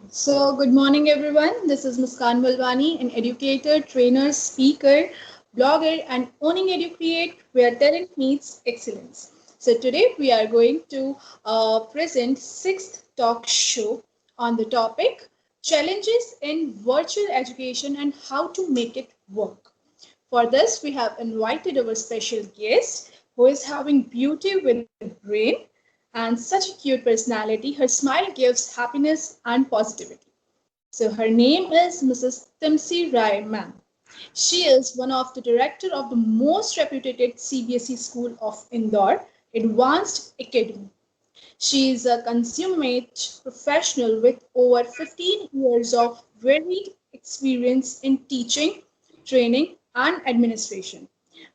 So, good morning, everyone. This is Muskan Balwani, an educator, trainer, speaker, blogger, and owning EduCreate, where talent meets excellence. So, today we are going to present sixth talk show on the topic challenges in virtual education and how to make it work. For this, we have invited our special guest who is having beauty with a brain and such a cute personality. Her smile gives happiness and positivity. So her name is Mrs. Timsi Rai, ma'am. She is one of the director of the most reputed CBSE school of Indore, Advanced Academy. She is a consummate professional with over 15 years of varied experience in teaching, training, and administration.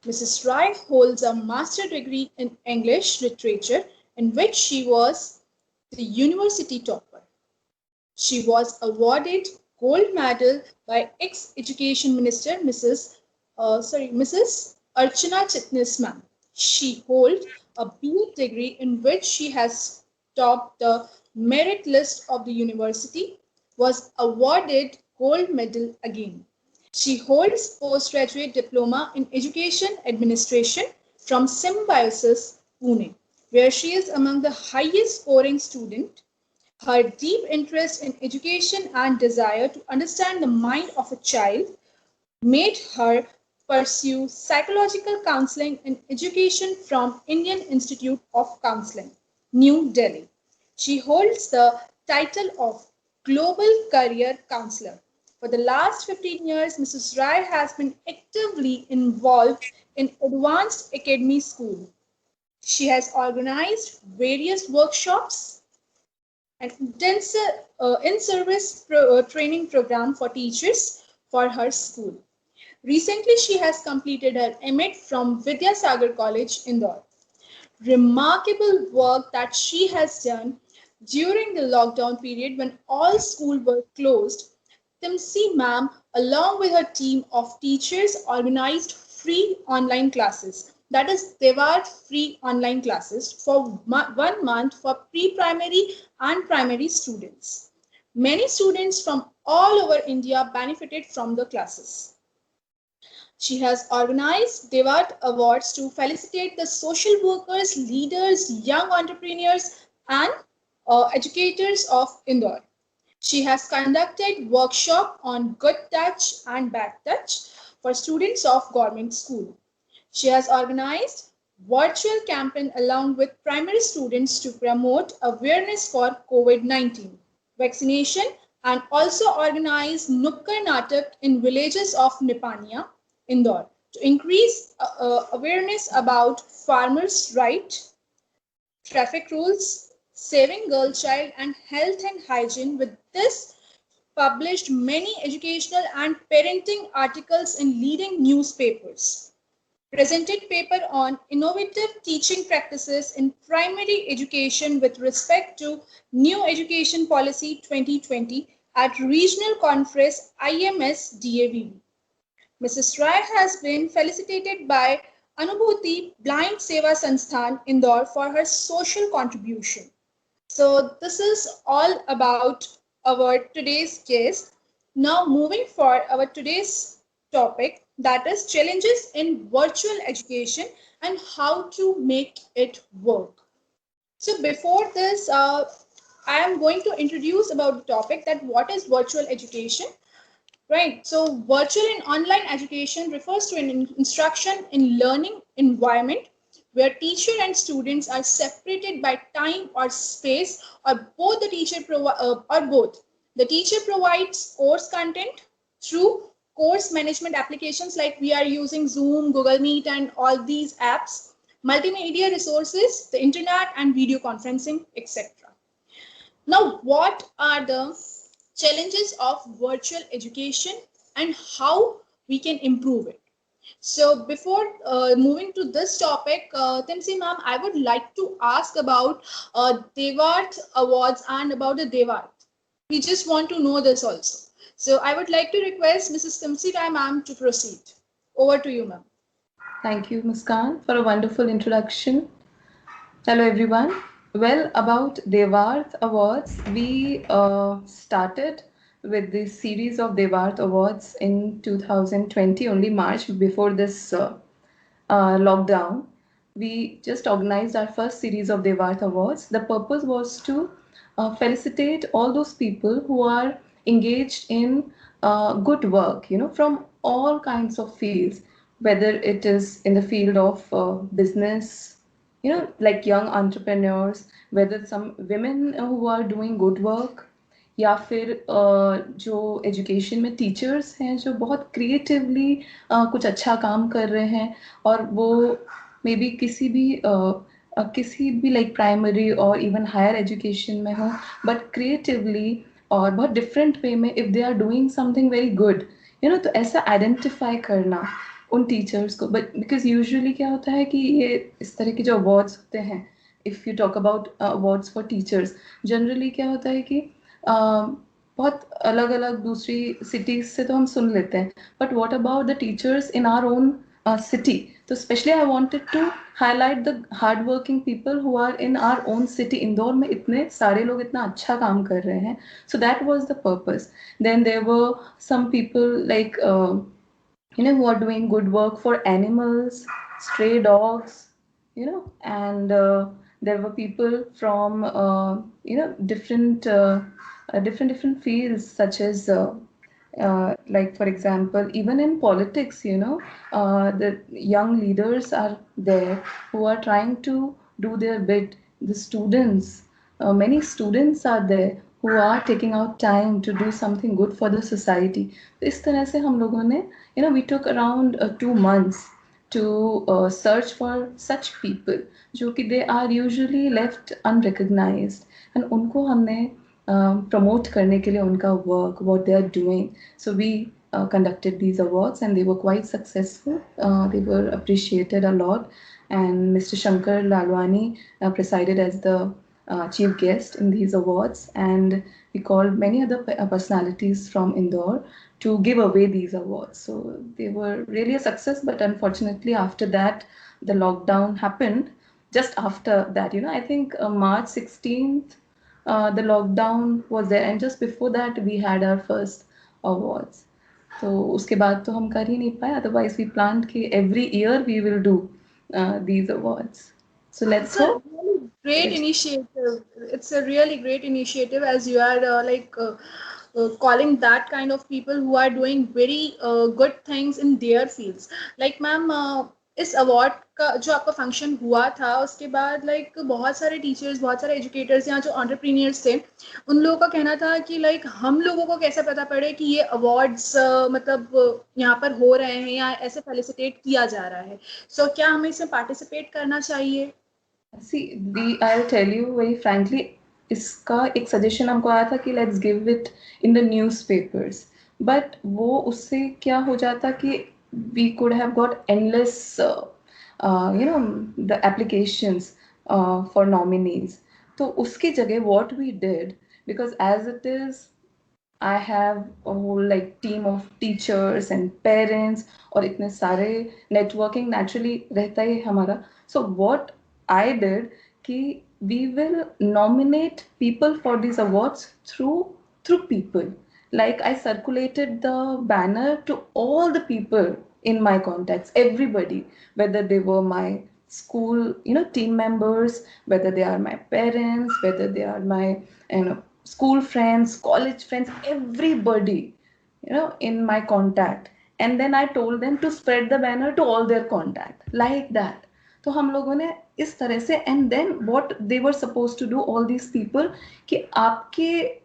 Mrs. Rai holds a master degree in English literature, in which she was the university topper. She was awarded gold medal by ex-education minister Mrs. Archana Chitnis ma'am. She holds a BA degree in which she has topped the merit list of the university, was awarded gold medal again. She holds postgraduate diploma in education administration from Symbiosis Pune, where she is among the highest scoring student. Her deep interest in education and desire to understand the mind of a child made her pursue psychological counseling in education from Indian Institute of Counseling, New Delhi. She holds the title of Global Career Counselor. For the last 15 years, Mrs. Rai has been actively involved in Advanced Academy School. She has organized various workshops an intensive in-service training program for teachers for her school. Recently, she has completed her MA from Vidyasagar College, Indore. Remarkable work that she has done during the lockdown period when all schools were closed. Timsi ma'am, along with her team of teachers, organized free online classes. That is, they were free online classes for 1 month for pre-primary and primary students. Many students from all over India benefited from the classes. She has organized Devat Awards to felicitate the social workers, leaders, young entrepreneurs, and educators of Indore. She has conducted workshop on good touch and bad touch for students of government school. She has organized virtual campaign along with primary students to promote awareness for COVID-19 vaccination and also organized Nukkar Natak in villages of Nipania, Indore to increase awareness about farmers' rights, traffic rules, saving girl child and health and hygiene. With this published many educational and parenting articles in leading newspapers. Presented paper on innovative teaching practices in primary education with respect to new education policy 2020 at regional conference IMS DAVV. Mrs. Rai has been felicitated by Anubhuti Blind Seva Sansthan Indore for her social contribution. So this is all about our today's guest. Now moving for our today's topic, that is challenges in virtual education and how to make it work. So before this, I am going to introduce about the topic that what is virtual education. Right. So virtual and online education refers to an instruction in learning environment where teacher and students are separated by time or space or both the teacher or both. The teacher provides course content through course management applications like we are using Zoom, Google Meet and all these apps, multimedia resources, the internet and video conferencing, etc. Now, what are the challenges of virtual education and how we can improve it? So, before moving to this topic, Timsi ma'am, I would like to ask about Devat Awards and about the Devat. We just want to know this also. So, I would like to request Mrs. Timsi Rai ma'am to proceed. Over to you, ma'am. Thank you, Muskan, for a wonderful introduction. Hello, everyone. Well, about Devarth Awards, we started with the series of Devarth Awards in 2020, only March before this lockdown. We just organized our first series of Devarth Awards. The purpose was to felicitate all those people who are engaged in good work, from all kinds of fields, whether it is in the field of business, like young entrepreneurs, whether some women who are doing good work, या फिर जो education में teachers हैं जो बहुत creatively कुछ अच्छा काम कर रहे हैं, और वो मे बी किसी भी लाइक प्राइमरी और इवन हायर एजुकेशन में हो, बट क्रिएटिवली और बहुत डिफरेंट वे में if they are doing something very good, तो ऐसा आइडेंटिफाई करना उन टीचर्स को। बट बिकॉज यूजुअली क्या होता है कि ये इस तरह के जो अवार्ड्स होते हैं, if you talk about awards for teachers, generally क्या होता है कि बहुत अलग अलग दूसरी सिटीज से तो हम सुन लेते हैं, but what about the teachers in our own city? तो specially I wanted to highlight the hard working people who are in our own city. Indore में इतने सारे लोग इतना अच्छा काम कर रहे हैं, so that was the purpose. Then there were some people like who are doing good work for animals, stray dogs, and there were people from different fields, such as like for example, even in politics, the young leaders are there who are trying to do their bit. The students, many students are there who are taking out time to do something good for the society. तो इस तरह से हम लोगों ने, we took around 2 months to search for such people जो कि they are usually left unrecognized, and उनको हमने promote करने के लिए उनका work, what they are doing. So we conducted these awards and they were quite successful. They were appreciated a lot, and Mr. Shankar Lalwani presided as the chief guest in these awards, and we called many other personalities from Indore to give away these awards. So they were really a success, but unfortunately after that the lockdown happened. Just after that, I think March 16th, the lockdown was there, and just before that we had our first awards. तो उसके बाद तो हम कर ही नहीं पाए, otherwise we planned कि every year we will do these awards. So let's It's a hope. really great initiative. It's a really great initiative, as you are calling that kind of people who are doing very good things in their fields. Like ma'am, इस award का जो आपका function हुआ था उसके बाद like बहुत सारे टीचर्स, बहुत सारे एजुकेटर्स यहाँ जो एंटरप्रेन्योर्स थे, उन लोगों का कहना था कि लाइक हम लोगों को कैसे पता पड़े कि ये अवार्ड्स मतलब यहाँ पर हो रहे हैं या ऐसे फेलिसिटेट किया जा रहा है। सो क्या हमें इसमें पार्टिसिपेट करना चाहिए? I'll tell you very frankly, इसका एक सजेशन हमको आया था कि let's give it in the newspapers, but वो उससे क्या हो जाता कि we could have got endless the applications for nominees. तो उसकी जगह what we did, because as it is I have a whole like team of teachers and parents, और इतने सारे networking naturally रहता ही है हमारा. So what I did कि we will nominate people for these awards through people. Like I circulated the banner to all the people in my contacts, everybody, whether they were my school team members, whether they are my parents, whether they are my school friends, college friends, everybody, in my contact. And then I told them to spread the banner to all their contact, like that. तो हम लोगों ने इस तरह से, and then what they were supposed to do, all these people, कि आपके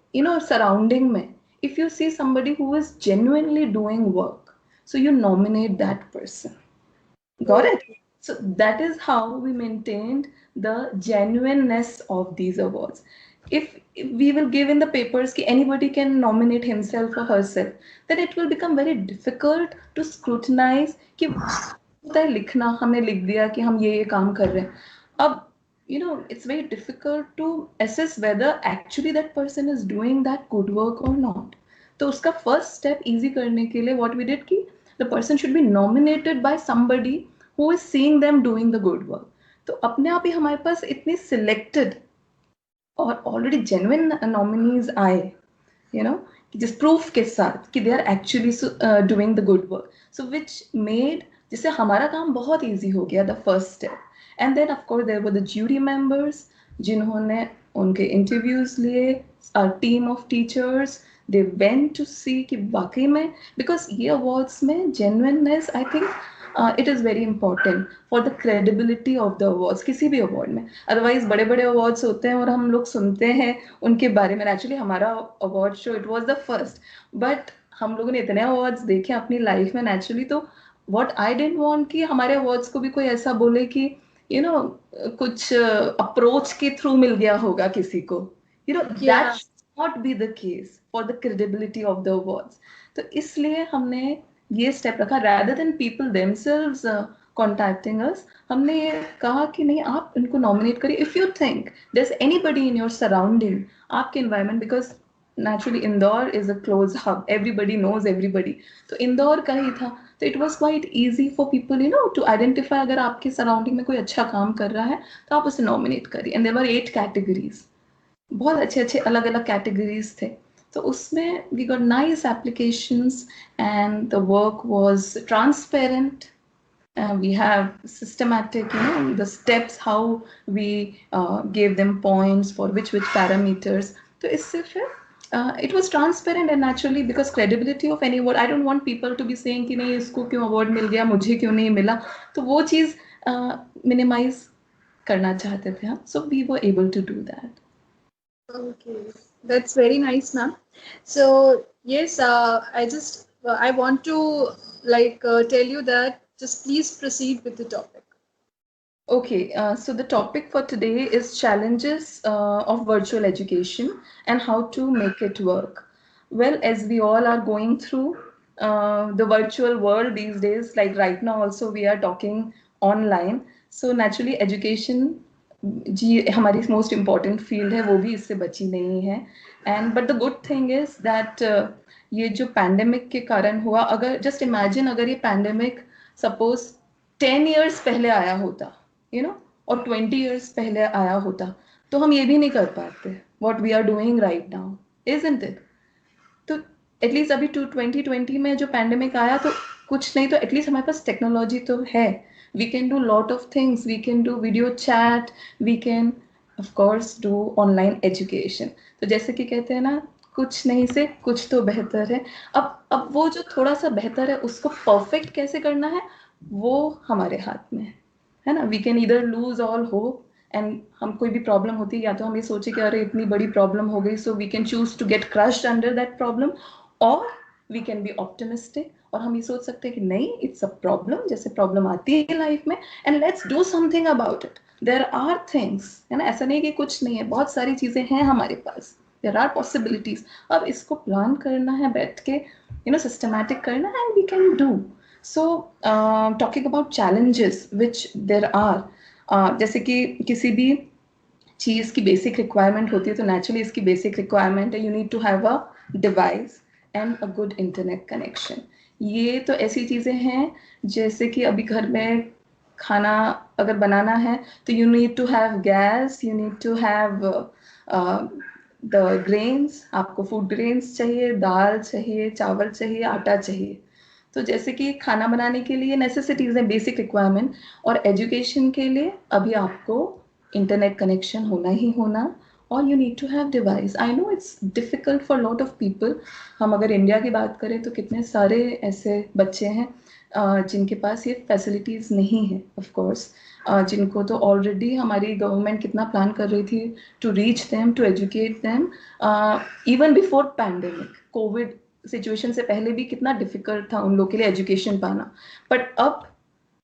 surrounding में, if you see somebody who is genuinely doing work, so you nominate that person. Got it? Okay. So that is how we maintained the genuineness of these awards. If we will give in the papers कि anybody can nominate himself or herself, then it will become very difficult to scrutinize कि होता है लिखना, हमने लिख दिया कि हम ये काम कर रहे हैं. अब it's very difficult to assess whether actually that person is doing that good work or not. तो उसका first step easy करने के लिए what we did कि the person should be nominated by somebody who is seeing them doing the good work. तो अपने आप ही हमारे पास इतनी selected और ऑलरेडी जेन्युइन नॉमिनीज आए, यू नो, जिस प्रूफ के साथ कि they are actually doing the good work, so which made, जिससे हमारा काम बहुत ईजी हो गया, the first step. And then of course there were the jury members जिन्होंने उनके इंटरव्यूज लिए, a team of teachers, they went to see कि वाकई में, बिकॉज ये अवार्ड्स में genuineness I think it is very important for the credibility of the awards, किसी भी अवार्ड में. अदरवाइज बड़े बड़े अवार्ड्स होते हैं और हम लोग सुनते हैं उनके बारे में. एक्चुअली हमारा award show it was the first, but हम लोगों ने इतने अवार्ड्स देखे अपनी लाइफ में नेचुरली, तो व्हाट आई डिडंट वांट कि हमारे अवार्ड्स को भी कोई ऐसा बोले कि यू नो कुछ अप्रोच के थ्रू मिल गया होगा किसी को, you know, that Yeah. Not be the case for the credibility of the awards. तो इसलिए हमने ये स्टेप रखा, rather than people themselves contacting us, हमने ये कहा कि नहीं, आप इनको नॉमिनेट करिए. If you think there's anybody in your surrounding, आपके environment, because naturally Indore is a close hub, everybody knows everybody, तो इंदौर का ही था, तो it was quite easy for people, you know, to identify अगर आपके सराउंडिंग में कोई अच्छा काम कर रहा है तो आप उसे नॉमिनेट करिए. एंड there were 8 categories, बहुत अच्छे अच्छे अलग अलग कैटेगरीज थे. तो उसमें we got nice applications and the work was transparent. We have systematic, you know, the steps how we gave them points for which parameters. तो इससे फिर it was transparent and naturally, because credibility of any award, I don't want people to be saying कि नहीं इसको क्यों award मिल गया, मुझे क्यों नहीं मिला. तो वो चीज़ minimize करना चाहते थे हम. So we were able to do that. Okay, that's very nice, ma'am. So yes, I want to tell you that just please proceed with the topic. Okay, so the topic for today is challenges of virtual education and how to make it work. Well, as we all are going through the virtual world these days, like right now also we are talking online. So naturally education जी हमारी most important field है, वो भी इससे बची नहीं है. And but the good thing is that ये जो पैंडेमिक के कारण हुआ, अगर जस्ट इमेजिन अगर ये पैंडेमिक सपोज 10 years पहले आया होता, यू नो, और 20 years पहले आया होता, तो हम ये भी नहीं कर पाते what we are doing right now, isn't it? तो एटलीस्ट अभी 2020 में जो पैंडेमिक आया, तो कुछ नहीं तो एटलीस्ट हमारे पास टेक्नोलॉजी तो है. We can do lot of things, we can do video chat, we can of course do online education. तो जैसे कि कहते हैं ना, कुछ नहीं से कुछ तो बेहतर है. अब वो जो थोड़ा सा बेहतर है उसको परफेक्ट कैसे करना है, वो हमारे हाथ में है ना. वी कैन इधर लूज ऑल होप, एंड हम कोई भी प्रॉब्लम होती है या तो हम ये सोचे कि अरे इतनी बड़ी प्रॉब्लम हो गई, so we can choose to get crushed under that problem, और वी कैन बी ऑप्टिमिस्टिक और हम ये सोच सकते हैं कि नहीं, इट्स अ प्रॉब्लम, जैसे प्रॉब्लम आती है लाइफ में, and let's do something about it. There are things, है ना, ऐसा नहीं कि कुछ नहीं है, बहुत सारी चीजें हैं हमारे पास, देयर आर पॉसिबिलिटीज. अब इसको प्लान करना है बैठ के, यू नो, सिस्टमैटिक करना है, and we can do. So talking about challenges which there are, जैसे कि किसी भी चीज़ की बेसिक रिक्वायरमेंट होती है, तो नेचुरली इसकी बेसिक रिक्वायरमेंट है, you need to have a device and a good internet connection. ये तो ऐसी चीज़ें हैं जैसे कि अभी घर में खाना अगर बनाना है तो you need to have gas, you need to have the grains, आपको फूड ग्रेन्स चाहिए, दाल चाहिए, चावल चाहिए, आटा चाहिए. तो जैसे कि खाना बनाने के लिए नेसेसिटीज है, बेसिक रिक्वायरमेंट, और एजुकेशन के लिए अभी आपको इंटरनेट कनेक्शन होना ही होना, और you need to have device. I know it's difficult for lot of people. हम अगर इंडिया की बात करें तो कितने सारे ऐसे बच्चे हैं जिनके पास ये फैसिलिटीज़ नहीं है. ऑफ कोर्स जिनको तो ऑलरेडी हमारी गवर्नमेंट कितना प्लान कर रही थी to reach them, to educate them, even before pandemic. Covid situation से पहले भी कितना डिफिकल्ट था उन लोग के लिए एजुकेशन पाना. बट अब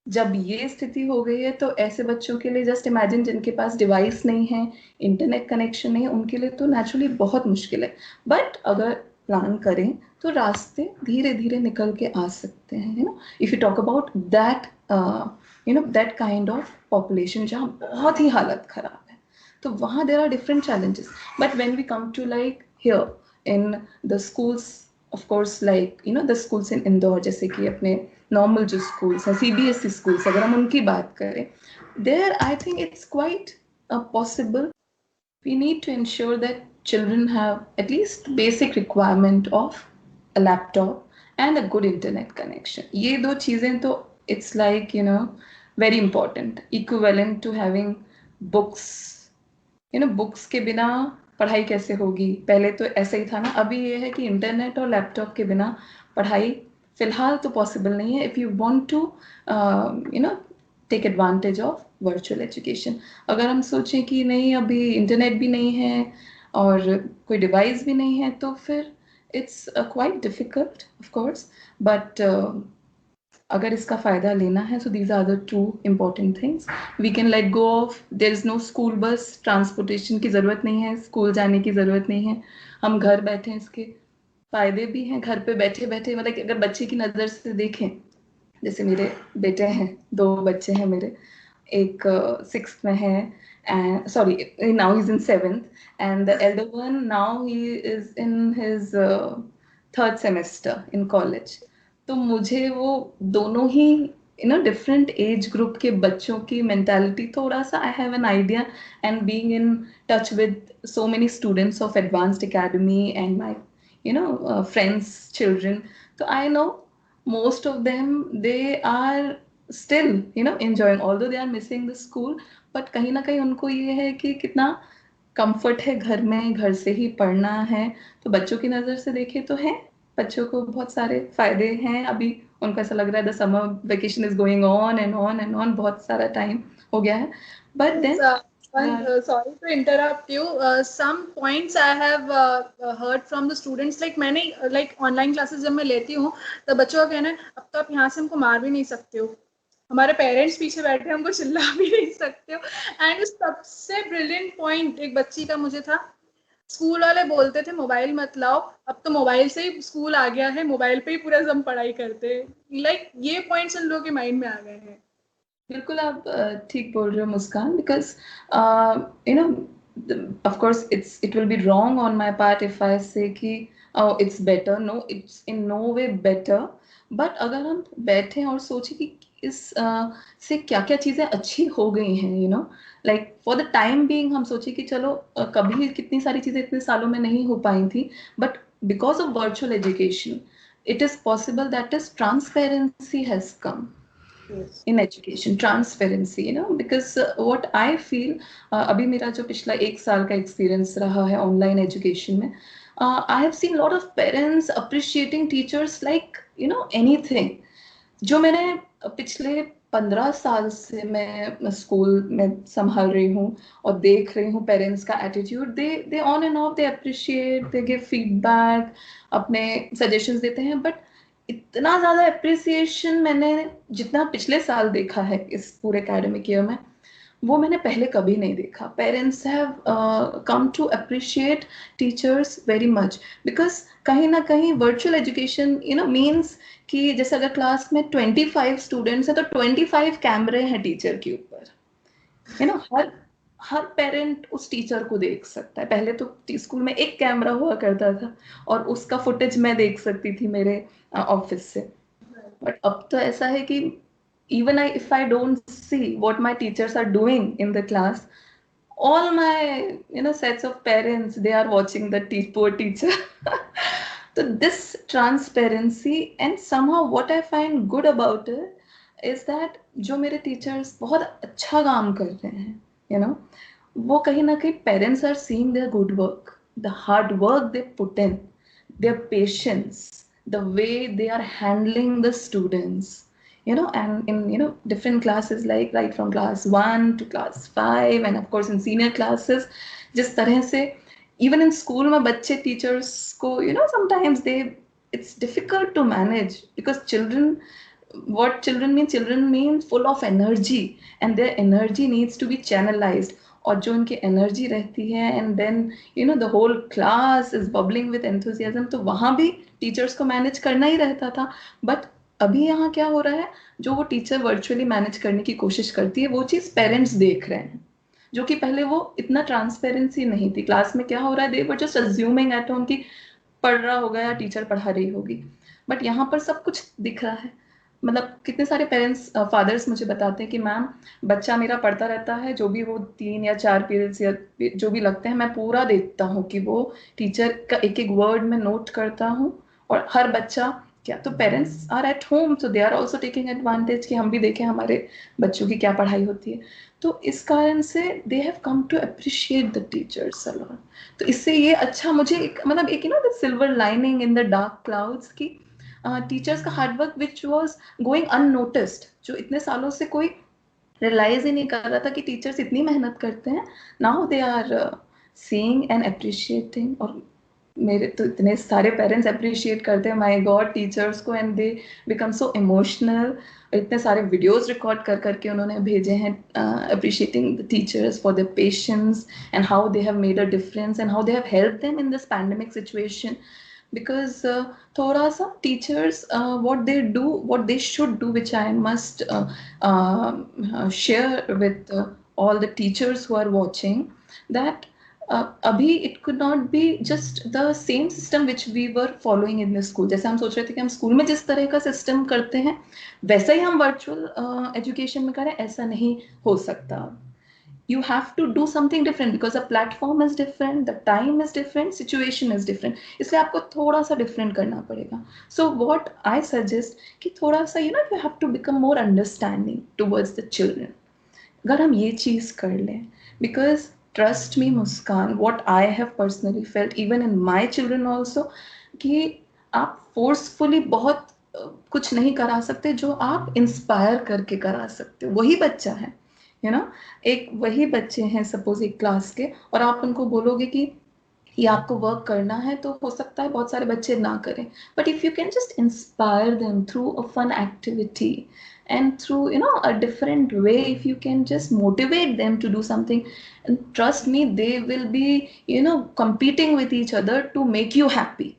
जब ये स्थिति हो गई है तो ऐसे बच्चों के लिए जस्ट इमेजिन, जिनके पास डिवाइस नहीं है, इंटरनेट कनेक्शन नहीं है, उनके लिए तो नेचुरली बहुत मुश्किल है. बट अगर प्लान करें तो रास्ते धीरे धीरे निकल के आ सकते हैं, you know. If you talk about that, you know, that kind of population जहाँ बहुत ही हालत खराब है, तो वहाँ there are different challenges. But when we come to like here in the schools, of course like you know the schools in Indore, जैसे कि अपने नॉर्मल जो स्कूल्स हैं, CBSE स्कूल्स, अगर हम उनकी बात करें, there I think it's quite possible we need to ensure that children have at least basic requirement of a laptop and a good internet connection. ये दो चीजें तो it's like very important, equivalent to having books. Books के बिना पढ़ाई कैसे होगी, पहले तो ऐसा ही था ना, अभी ये है कि इंटरनेट और लैपटॉप के बिना पढ़ाई फिलहाल तो पॉसिबल नहीं है if you want to take advantage of virtual education. अगर हम सोचें कि नहीं अभी इंटरनेट भी नहीं है और कोई डिवाइस भी नहीं है तो फिर it's quite difficult of course, but अगर इसका फायदा लेना है so these are the two important things. We can let go of, there is no school bus transportation की ज़रूरत नहीं है, स्कूल जाने की ज़रूरत नहीं है, हम घर बैठे हैं, इसके फायदे भी हैं। घर पे बैठे बैठे मतलब अगर बच्चे की नज़र से देखें, जैसे मेरे बेटे हैं, 2 बच्चे हैं मेरे, एक 6th में है and sorry now he's in 7th and the elder one now he is in his 3rd semester in college. तो मुझे वो दोनों ही डिफरेंट एज ग्रुप के बच्चों की मेंटालिटी थोड़ा सा I have an idea, and being in touch with so many students of advanced academy and my friends children, तो I know most of them they are still enjoying although they are missing the school, but कहीं ना कहीं उनको ये है कि कितना comfort है घर में, घर से ही पढ़ना है। तो बच्चों की नज़र से देखे तो है, बच्चों को बहुत सारे फायदे हैं। अभी उनको ऐसा लग रहा है the summer vacation is going on and on and on, बहुत सारा टाइम हो गया है, but then sorry to interrupt you. Some points I have heard from the students. Like मैंने like online classes जब मैं लेती हूँ तो बच्चों का कहना है अब तो आप यहाँ से हमको मार भी नहीं सकते हो, हमारे पेरेंट्स पीछे बैठे हमको चिल्ला भी नहीं सकते हो। एंड सबसे ब्रिलियंट पॉइंट एक बच्ची का मुझे था, स्कूल वाले बोलते थे मोबाइल मत लाओ, अब तो मोबाइल से ही स्कूल आ गया है, मोबाइल पे ही पूरा हम पढ़ाई करते हैं। लाइक ये पॉइंट्स उन लोगों के माइंड में आ गए हैं। बिल्कुल आप ठीक बोल रहे हो मुस्कान, because of course it will be wrong on my part if I say कि oh it's better, no it's in no way better, but अगर हम बैठे और सोचे कि इस से क्या क्या चीज़ें अच्छी हो गई हैं like for the time being, हम सोचे कि चलो कभी कितनी सारी चीज़ें इतने सालों में नहीं हो पाई थी, but because of virtual education it is possible that is transparency has come in education, transparency because what I feel अभी मेरा जो पिछला 1 साल का एक्सपीरियंस रहा है ऑनलाइन एजुकेशन में, I have seen lot of parents appreciating teachers like anything। जो मैंने पिछले 15 साल से मैं स्कूल में संभाल रही हूँ और देख रही हूँ पेरेंट्स का attitude, they on end of they appreciate, they give feedback, अपने सजेशंस देते हैं, बट इतना ज्यादा अप्रिसिएशन मैंने जितना पिछले साल देखा है इस पूरे एकेडमिक ईयर में, वो मैंने पहले कभी नहीं देखा। Parents have come to appreciate teachers very much, because कहीं ना कहीं वर्चुअल एजुकेशन मीन्स कि जैसे अगर क्लास में 25 स्टूडेंट्स है तो 25 कैमरे हैं टीचर के ऊपर, हर पेरेंट उस टीचर को देख सकता है। पहले तो स्कूल में एक कैमरा हुआ करता था और उसका फुटेज मैं देख सकती थी मेरे ऑफिस से, बट अब तो ऐसा है कि even if I don't see what my teachers are doing in the class, all my sets of parents, they are watching the poor teacher so this transparency, and somehow what I find good about it is that जो मेरे teachers बहुत अच्छा काम कर रहे हैं वो कहीं ना कहीं parents are seeing their good work, the hard work they put in, their patience, the way they are handling the students, and in different classes, like right from class 1 to class 5 and of course in senior classes, जिस तरह से even in school में बच्चे teachers को sometimes it's difficult to manage because children mean full of energy and their energy needs to be channelized, और जो उनकी energy रहती है and then the whole class is bubbling with enthusiasm, तो वहाँ भी टीचर्स को मैनेज करना ही रहता था। बट अभी यहाँ क्या हो रहा है, जो वो टीचर वर्चुअली मैनेज करने की कोशिश करती है वो चीज़ पेरेंट्स देख रहे हैं, जो कि पहले वो इतना ट्रांसपेरेंसी नहीं थी। क्लास में क्या हो रहा है, they were just assuming at home कि पढ़ रहा होगा या टीचर पढ़ा रही होगी, बट यहाँ पर सब कुछ दिख रहा है। मतलब कितने सारे पेरेंट्स फादर्स मुझे बताते हैं कि मैम बच्चा मेरा पढ़ता रहता है, जो भी वो 3 या 4 पीरियड्स या जो भी लगते हैं मैं पूरा देखता हूँ कि वो टीचर का एक एक वर्ड में नोट करता हूँ, और हर बच्चा क्या, तो parents are at home so they are also taking advantage कि हम भी देखें हमारे बच्चों की क्या पढ़ाई होती है। तो इस कारण से they have come to appreciate the teachers a lot. तो इससे ये अच्छा मुझे एक मतलब एक the silver lining in the dark clouds की टीचर्स का hard work which was going unnoticed, जो इतने सालों से कोई रियलाइज ही नहीं कर रहा था कि टीचर्स इतनी मेहनत करते हैं, now they are seeing and appreciating. और मेरे तो इतने सारे पेरेंट्स अप्रिशिएट करते हैं माय गॉड टीचर्स को, and they become so emotional. इतने सारे वीडियोस रिकॉर्ड कर करके उन्होंने भेजे हैं appreciating the teachers for the patience and how they have made a difference and how they have help them in this pandemic situation. because thoda sa teachers what they should do, which I must share with all the teachers who are watching, that अभी it could not be just the same system which we were following in the school। जैसे हम सोच रहे थे कि हम school में जिस तरह का सिस्टम करते हैं वैसा ही हम वर्चुअल एजुकेशन में करें, ऐसा नहीं हो सकता। you have to do something different because the platform is different, the time is different, situation is different, इसलिए आपको थोड़ा सा different करना पड़ेगा। So what I suggest कि थोड़ा सा you have to become more understanding towards the children। अगर हम ये चीज कर लें, because trust me Muskan, what I have personally felt even in my children also, कि आप forcefully बहुत कुछ नहीं करा सकते, जो आप इंस्पायर करके करा सकते हो। वही बच्चा है एक वही बच्चे हैं सपोज एक क्लास के, और आप उनको बोलोगे कि ये आपको वर्क करना है, तो हो सकता है बहुत सारे बच्चे ना करें, but if you can just inspire them through a fun activity and through a different way, if you can just motivate them to do something, and trust me they will be competing with each other to make you happy।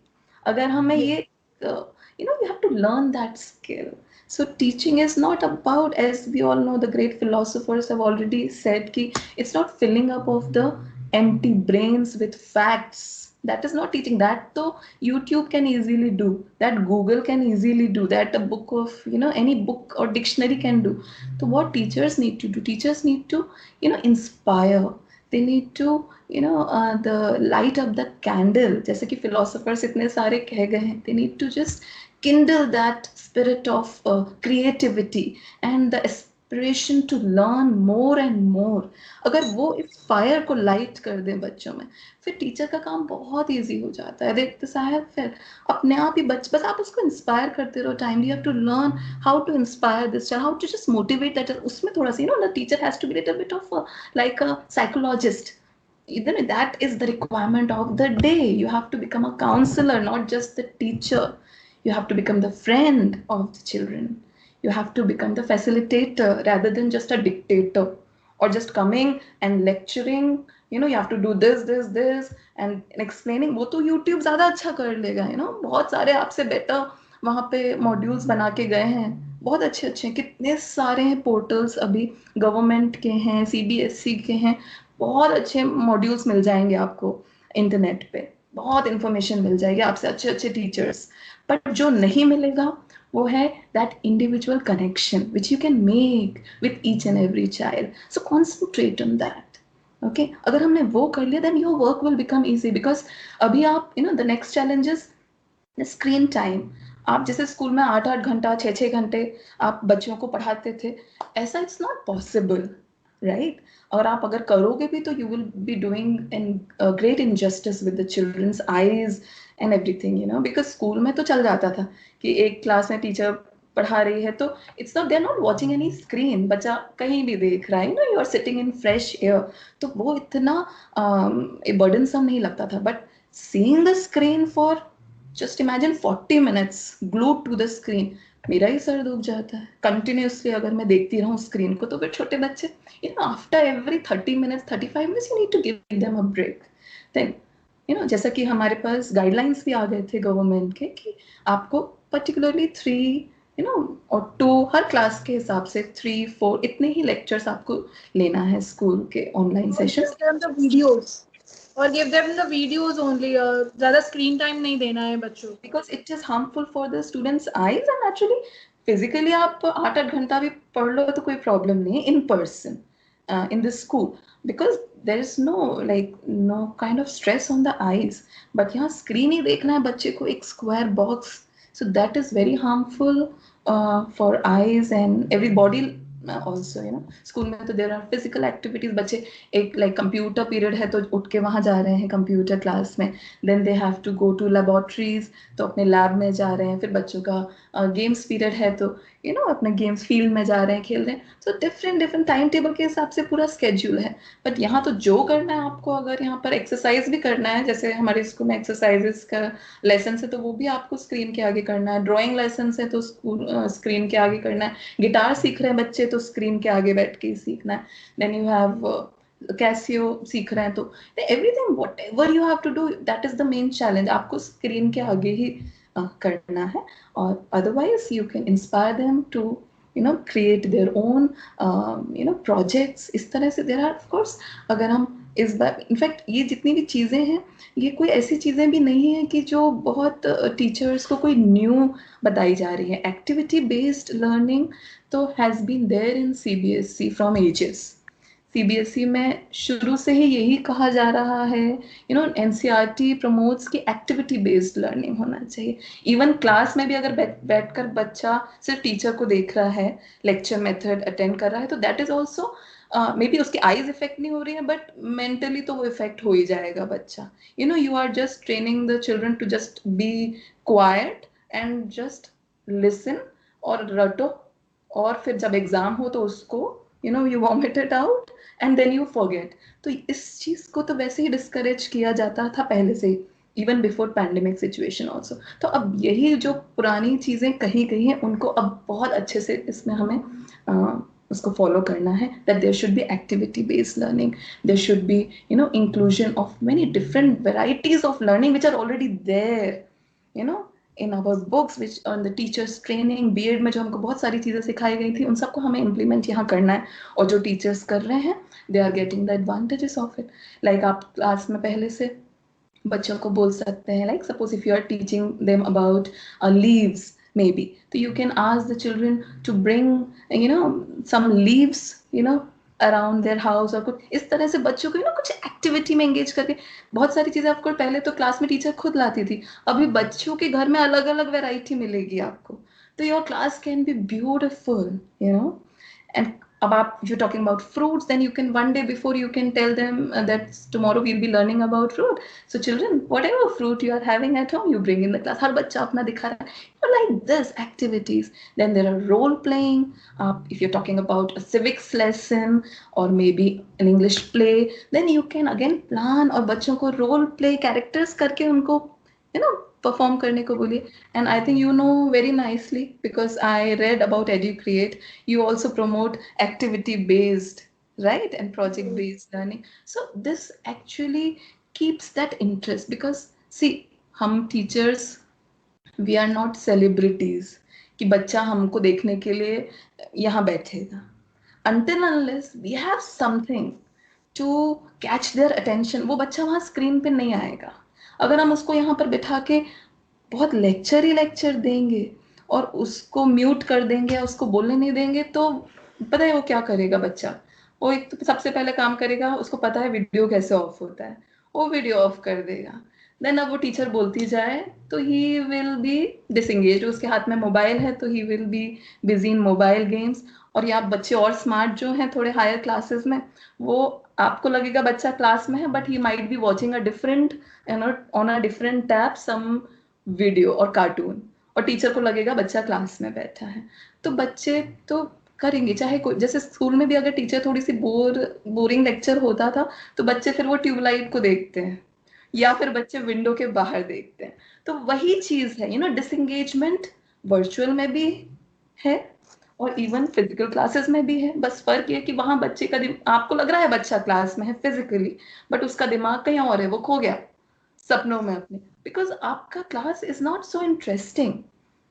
अगर हमें ये you have to learn that skill। So teaching is not about, as we all know, the great philosophers have already said ki it's not filling up of the empty brains with facts। That is not teaching, that though YouTube can easily do, that Google can easily do, that a book of any book or dictionary can do। So what teachers need to do, teachers need to inspire, they need to the light up the candle, जैसे कि philosophers इतने सारे कह गए हैं, they need to just kindle that spirit of creativity and the aspiration to learn more and more। अगर वो इस फायर को लाइट कर दें बच्चों में, फिर टीचर का काम बहुत इजी हो जाता है। देखते साहब फिर अपने आप ही बस आप उसको इंस्पायर करते रहो। Time you have to learn how to inspire this child, how to just motivate that. उसमें थोड़ा सा the teacher has to be little bit of like a psychologist। Then that is the requirement of the day। You have to become a counselor, not just the teacher। You have to become the friend of the children। You have to become the facilitator rather than just a dictator or just coming and lecturing। You have to do this and explaining। वो तो YouTube ज़्यादा अच्छा कर लेगा। बहुत सारे आपसे better वहाँ पे मॉड्यूल्स बना के गए हैं, बहुत अच्छे अच्छे, कितने सारे हैं पोर्टल्स अभी गवर्नमेंट के हैं, CBSE के हैं, बहुत अच्छे मॉड्यूल्स मिल जाएंगे आपको इंटरनेट पे, बहुत इंफॉर्मेशन मिल जाएगी आपसे अच्छे अच्छे टीचर्स। बट जो नहीं मिलेगा वो है that individual connection which you can make with each and every child. So concentrate on that. Okay, अगर हमने वो कर लिया then your work will become easy. Because अभी आप the next challenge is screen time. आप जैसे स्कूल में 8-8 घंटा 6-6 घंटे आप बच्चों को पढ़ाते थे, ऐसा इट्स नॉट पॉसिबल, राइट? और आप अगर करोगे भी तो you will be doing in great injustice with the children's eyes and everything. Because school में तो चल जाता था कि एक क्लास में टीचर पढ़ा रही है तो it's not, they are not watching any screen, बच्चा कहीं भी देख रहा है, you are sitting in fresh air, तो वो इतना बर्डनसम नहीं लगता था। But seeing the screen for just imagine 40 minutes glued to the screen, मेरा ही सर दुख जाता है कंटिन्यूसली अगर मैं देखती रहूं स्क्रीन को। तो फिर छोटे बच्चे after every 30 minutes 35 minutes you need to give them a break। Then जैसा कि हमारे पास गाइडलाइंस भी आ गए थे गवर्नमेंट के कि आपको पर्टिकुलरली 3 और 2 हर क्लास के हिसाब से 3-4 इतने ही लेक्चर्स आपको लेना है स्कूल के ऑनलाइन सेशंस। और give them the videos only। ज़्यादा screen time नहीं देना है बच्चों को। Because it is harmful for the students' eyes and actually physically आप 8-8 घंटा भी पढ़ लो तो कोई प्रॉब्लम नहीं in person in the school, because there is know like know kind of stress on the eyes. But यहाँ स्क्रीन ही देखना है बच्चे को, एक square box, so that is very harmful for eyes and every body also, you know. School में तो there are physical activities, बच्चे एक लाइक कंप्यूटर पीरियड है तो उठ के वहां जा रहे हैं कंप्यूटर क्लास में, then they have to go to laboratories, तो अपने लैब में जा रहे हैं, फिर बच्चों का गेम्स पीरियड है तो यू नो अपने गेम्स फील्ड में जा रहे हैं, खेल रहे हैं। तो डिफरेंट डिफरेंट टाइम टेबल के हिसाब से पूरा स्केड्यूल है। बट यहाँ तो जो करना है आपको, अगर यहाँ पर एक्सरसाइज भी करना है, जैसे हमारे स्कूल में एक्सरसाइजेस का लेसन है तो वो भी आपको स्क्रीन के आगे करना है, ड्राइंग लेसन है तो स्कूल स्क्रीन के आगे करना है, गिटार सीख रहे हैं बच्चे तो स्क्रीन के आगे बैठ के ही सीखना है, देन यू हैव कैसियो सीख रहे हैं तो everything whatever you have to do, that is the main challenge, आपको स्क्रीन के आगे ही करना है। और otherwise you can inspire them to create their own projects, इस तरह से देर आर ऑफ कोर्स। अगर हम इस बार इनफैक्ट ये जितनी भी चीज़ें हैं, ये कोई ऐसी चीज़ें भी नहीं है कि जो बहुत टीचर्स को कोई न्यू बताई जा रही है। एक्टिविटी बेस्ड लर्निंग तो has been there in CBSE from ages. CBSE में शुरू से ही यही कहा जा रहा है, NCERT प्रमोट्स की एक्टिविटी बेस्ड लर्निंग होना चाहिए। इवन क्लास में भी अगर बैठकर बच्चा सिर्फ टीचर को देख रहा है, लेक्चर मेथड अटेंड कर रहा है, तो that is also may be उसकी आईज इफेक्ट नहीं हो रही है बट मेंटली तो वो इफेक्ट हो ही जाएगा बच्चा। You are just training the children to just be quiet and just listen और रटो, और फिर जब एग्जाम हो तो उसको you vomit it out and then you forget. तो इस चीज को तो वैसे ही डिस्करेज किया जाता था पहले से ही, even before pandemic situation also. तो अब यही जो पुरानी चीजें कही गई हैं उनको अब बहुत अच्छे से इसमें हमें उसको फॉलो करना है, that there should be activity based learning, there should be inclusion of many different varieties of learning which are already there in our books which on the teachers training B.Ed में जो हमको बहुत सारी चीजें सिखाई गई थी, उन सबको हमें implement यहाँ करना है। और जो टीचर्स कर रहे हैं they are getting the advantages of it। like आप क्लास में पहले से बच्चों को बोल सकते हैं, like suppose if you are teaching them about leaves maybe, so you can ask the children to bring some leaves around their house, और कुछ इस तरह से बच्चों को कुछ एक्टिविटी में एंगेज करके। बहुत सारी चीजें आपको पहले तो क्लास में टीचर खुद लाती थी, अभी बच्चों के घर में अलग अलग वैरायटी मिलेगी आपको, तो your class can be beautiful and अब आप you're talking about fruits, then you can one day before you can tell them that tomorrow we'll be learning about fruit, so children whatever fruit you are having at home you bring in the class, हर बच्चा अपना दिखा रहा है, like this activities। then there are role playing, if you're talking about a civics lesson or maybe an English play, then you can again plan और बच्चों को role play characters करके उनको परफॉर्म करने को बोलिए। And I think very nicely because I read about EduCreate, you also promote activity based, right, and project based learning, so this actually keeps that interest because see हम teachers we are not celebrities कि बच्चा हमको देखने के लिए यहाँ बैठेगा, until unless we have something to catch their attention, वो बच्चा वहाँ स्क्रीन पे नहीं आएगा। अगर हम उसको यहाँ पर बिठा के बहुत लेक्चर ही लेक्चर देंगे और उसको म्यूट कर देंगे, उसको बोलने नहीं देंगे, तो पता है वो क्या करेगा बच्चा? वो एक तो सबसे पहले काम करेगा, उसको पता है वीडियो कैसे ऑफ होता है, वो वीडियो ऑफ कर देगा। देन अब वो टीचर बोलती जाए तो ही विल बी डिसंगेज, उसके हाथ में मोबाइल है तो he will be busy in mobile games. और यहाँ बच्चे और स्मार्ट जो हैं थोड़े हायर क्लासेस में, वो आपको लगेगा बच्चा क्लास में है but he might be watching a different on a different tab some video और कार्टून, और टीचर को लगेगा बच्चा क्लास में बैठा है। तो बच्चे तो करेंगे, चाहे कोई, जैसे स्कूल में भी अगर टीचर थोड़ी सी बोरिंग लेक्चर होता था तो बच्चे फिर वो ट्यूबलाइट को देखते हैं या फिर बच्चे विंडो के बाहर देखते हैं। तो वही चीज है डिसंगेजमेंट वर्चुअल में भी है और इवन फिजिकल क्लासेस में भी है, बस फर्क ये कि वहां बच्चे का आपको लग रहा है बच्चा क्लास में है फिजिकली, बट उसका दिमाग कहीं और है, वो खो गया सपनों में अपने, बिकॉज आपका class is not so interesting,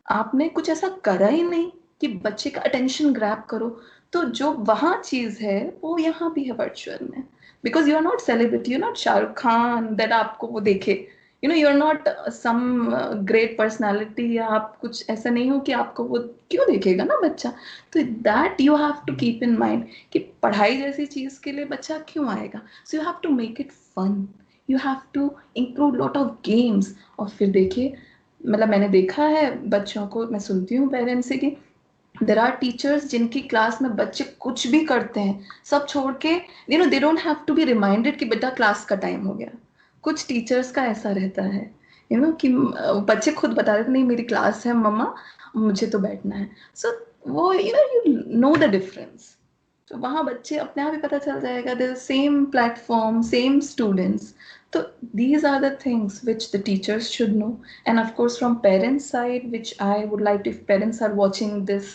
आपने कुछ ऐसा करा ही नहीं कि बच्चे का अटेंशन ग्रैब करो। तो जो वहां चीज है वो यहाँ भी है वर्चुअल में, because you are not celebrity, you are not Shahrukh Khan that आपको वो देखे, you know, you are not some great personality, या आप कुछ ऐसा नहीं हो कि आपको वो क्यों देखेगा ना बच्चा। तो that you have to keep in mind कि पढ़ाई जैसी चीज के लिए बच्चा क्यों आएगा। So you have to make it fun, you have to include lot of games. और फिर देखिए, मतलब मैंने देखा है बच्चों को, मैं सुनती हूँ पेरेंट्स से कि देर आर टीचर्स जिनकी क्लास में बच्चे कुछ भी करते हैं, सब छोड़ के, you know, they don't have to be reminded कि बेटा क्लास का टाइम हो गया। कुछ टीचर्स का ऐसा रहता है, यू नो, कि बच्चे खुद बता देते नहीं मेरी क्लास है मम्मा, मुझे तो बैठना है। सो वो, यू नो द डिफरेंस। तो वहाँ बच्चे अपने आप ही पता चल जाएगा, the same platform, same students. तो these are the things which the teachers should know. And of course from parents side, which I would like to, if parents are watching this,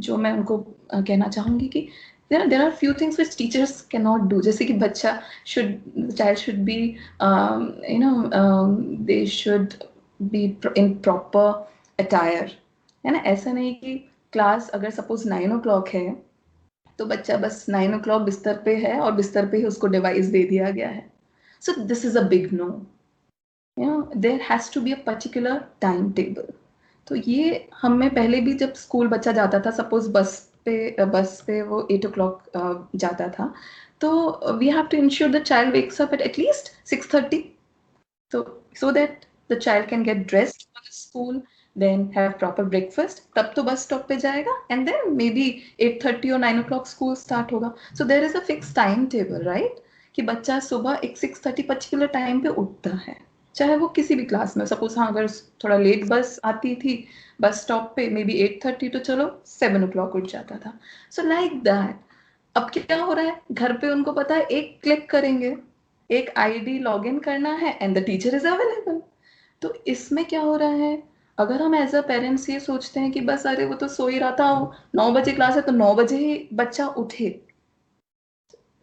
जो मैं उनको कहना चाहूंगी कि there are few things which teachers cannot do. जैसे कि बच्चा child should be, you know, they should be in proper attire, है ना। ऐसा नहीं कि क्लास अगर सपोज 9 o'clock है तो बच्चा बस 9 o'clock बिस्तर पे है और बिस्तर पे ही उसको डिवाइस दे दिया गया है। So this is a big no, you know, there has to be a particular time table. तो ये हमें पहले भी, जब स्कूल बच्चा जाता था, सपोज बस पे वो 8 o'clock जाता था, तो we have to ensure the child wakes up at least 6:30, so that the child can get dressed for the school, then have proper breakfast, तब तो बस स्टॉप पे जाएगा, and then maybe 8:30 or 9 o'clock school start होगा। so there is a fixed time table, right, कि बच्चा सुबह एक 6:30 particular time पे उठता है, चाहे वो किसी भी क्लास में। सपोज हाँ, अगर थोड़ा लेट बस आती थी बस स्टॉप पे, मे बी 8:30, तो चलो 7 o'clock उठ जाता था। So like that. अब क्या हो रहा है, घर पे उनको पता है एक क्लिक करेंगे, एक आईडी लॉगिन करना है and the teacher is available. तो इसमें क्या हो रहा है, अगर हम एज अ पेरेंट्स ये सोचते हैं कि बस अरे वो तो सो ही रहा था, 9 बजे क्लास है तो 9 बजे ही बच्चा उठे,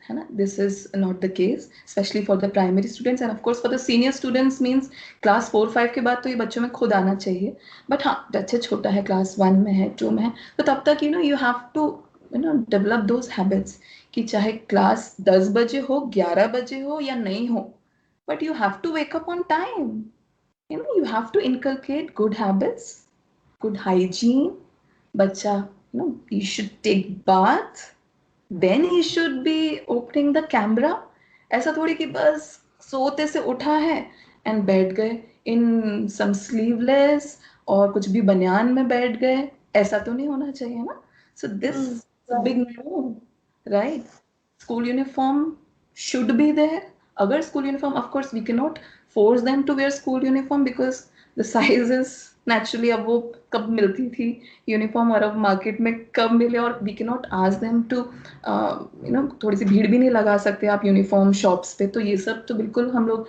है ना, this is not the case, specially for the primary students. End of course for the senior students means class 4-5 के बाद तो ये बच्चों में खुद आना चाहिए। बट हाँ, बच्चे छोटा है, क्लास 1 में है, 2 में है, तो तब तक you have to develop those habits, कि चाहे क्लास 10 बजे हो, 11 बजे हो या नहीं हो, but you have to wake up on time. You have to inculcate good habits, good hygiene. Bacha, you should take bath, then he should be opening the camera. ऐसा थोड़ी कि बस सोते से उठा है एंड बैठ गए इन सम स्लीवलेस और कुछ भी बनियान में बैठ गए, ऐसा तो नहीं होना चाहिए ना। So this big no, right. School uniform should be there. अगर school uniform, of course we can not force them to wear school uniform because the size is naturally, अब वो कब मिलती थी यूनिफॉर्म और अब मार्केट में कब मिले, और we can not ask them to, थोड़ी सी भीड़ भी नहीं लगा सकते आप यूनिफॉर्म शॉप्स पे। तो ये सब तो बिल्कुल हम लोग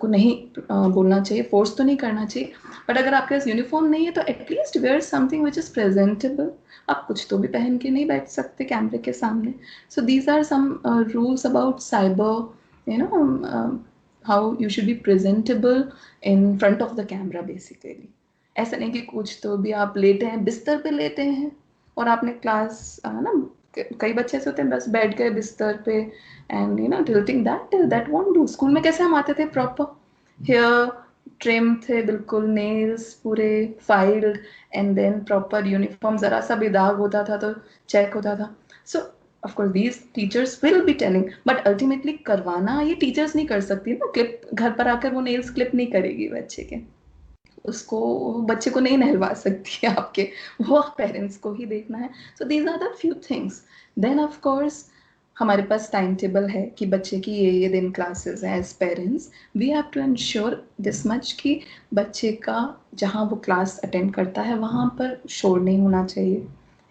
को नहीं बोलना चाहिए, फोर्स तो नहीं करना चाहिए। बट अगर आपके पास यूनिफॉर्म नहीं है तो at least wear something which is presentable. आप कुछ तो भी पहन के नहीं बैठ सकते कैमरे के सामने। So these are some rules about cyber, you know, how you should be presentable in front of the camera basically. ऐसा नहीं कि कुछ तो भी आप लेटे हैं, बिस्तर पे लेटे हैं और आपने क्लास, ना कई बच्चे ऐसे होते हैं बस बैठ गए बिस्तर पे, and tilting that won't do। School में कैसे हम आते थे, प्रॉपर हेयर ट्रिम थे, बिल्कुल नेल्स पूरे filed, and then proper uniform, जरा सा भी दाग होता था तो चेक होता था। सो of course these teachers will be telling, but ultimately करवाना ये टीचर्स नहीं कर सकती ना। क्लिप घर पर आकर वो नेल्स क्लिप नहीं करेगी बच्चे के, उसको, बच्चे को नहीं नहलवा सकती है आपके, वो पेरेंट्स को ही देखना है। So these are the few things. Then of course हमारे पास टाइम टेबल है कि बच्चे की ये दिन क्लासेस हैं। As parents we have to ensure this much कि बच्चे का जहाँ वो क्लास अटेंड करता है वहाँ पर शोर नहीं होना चाहिए,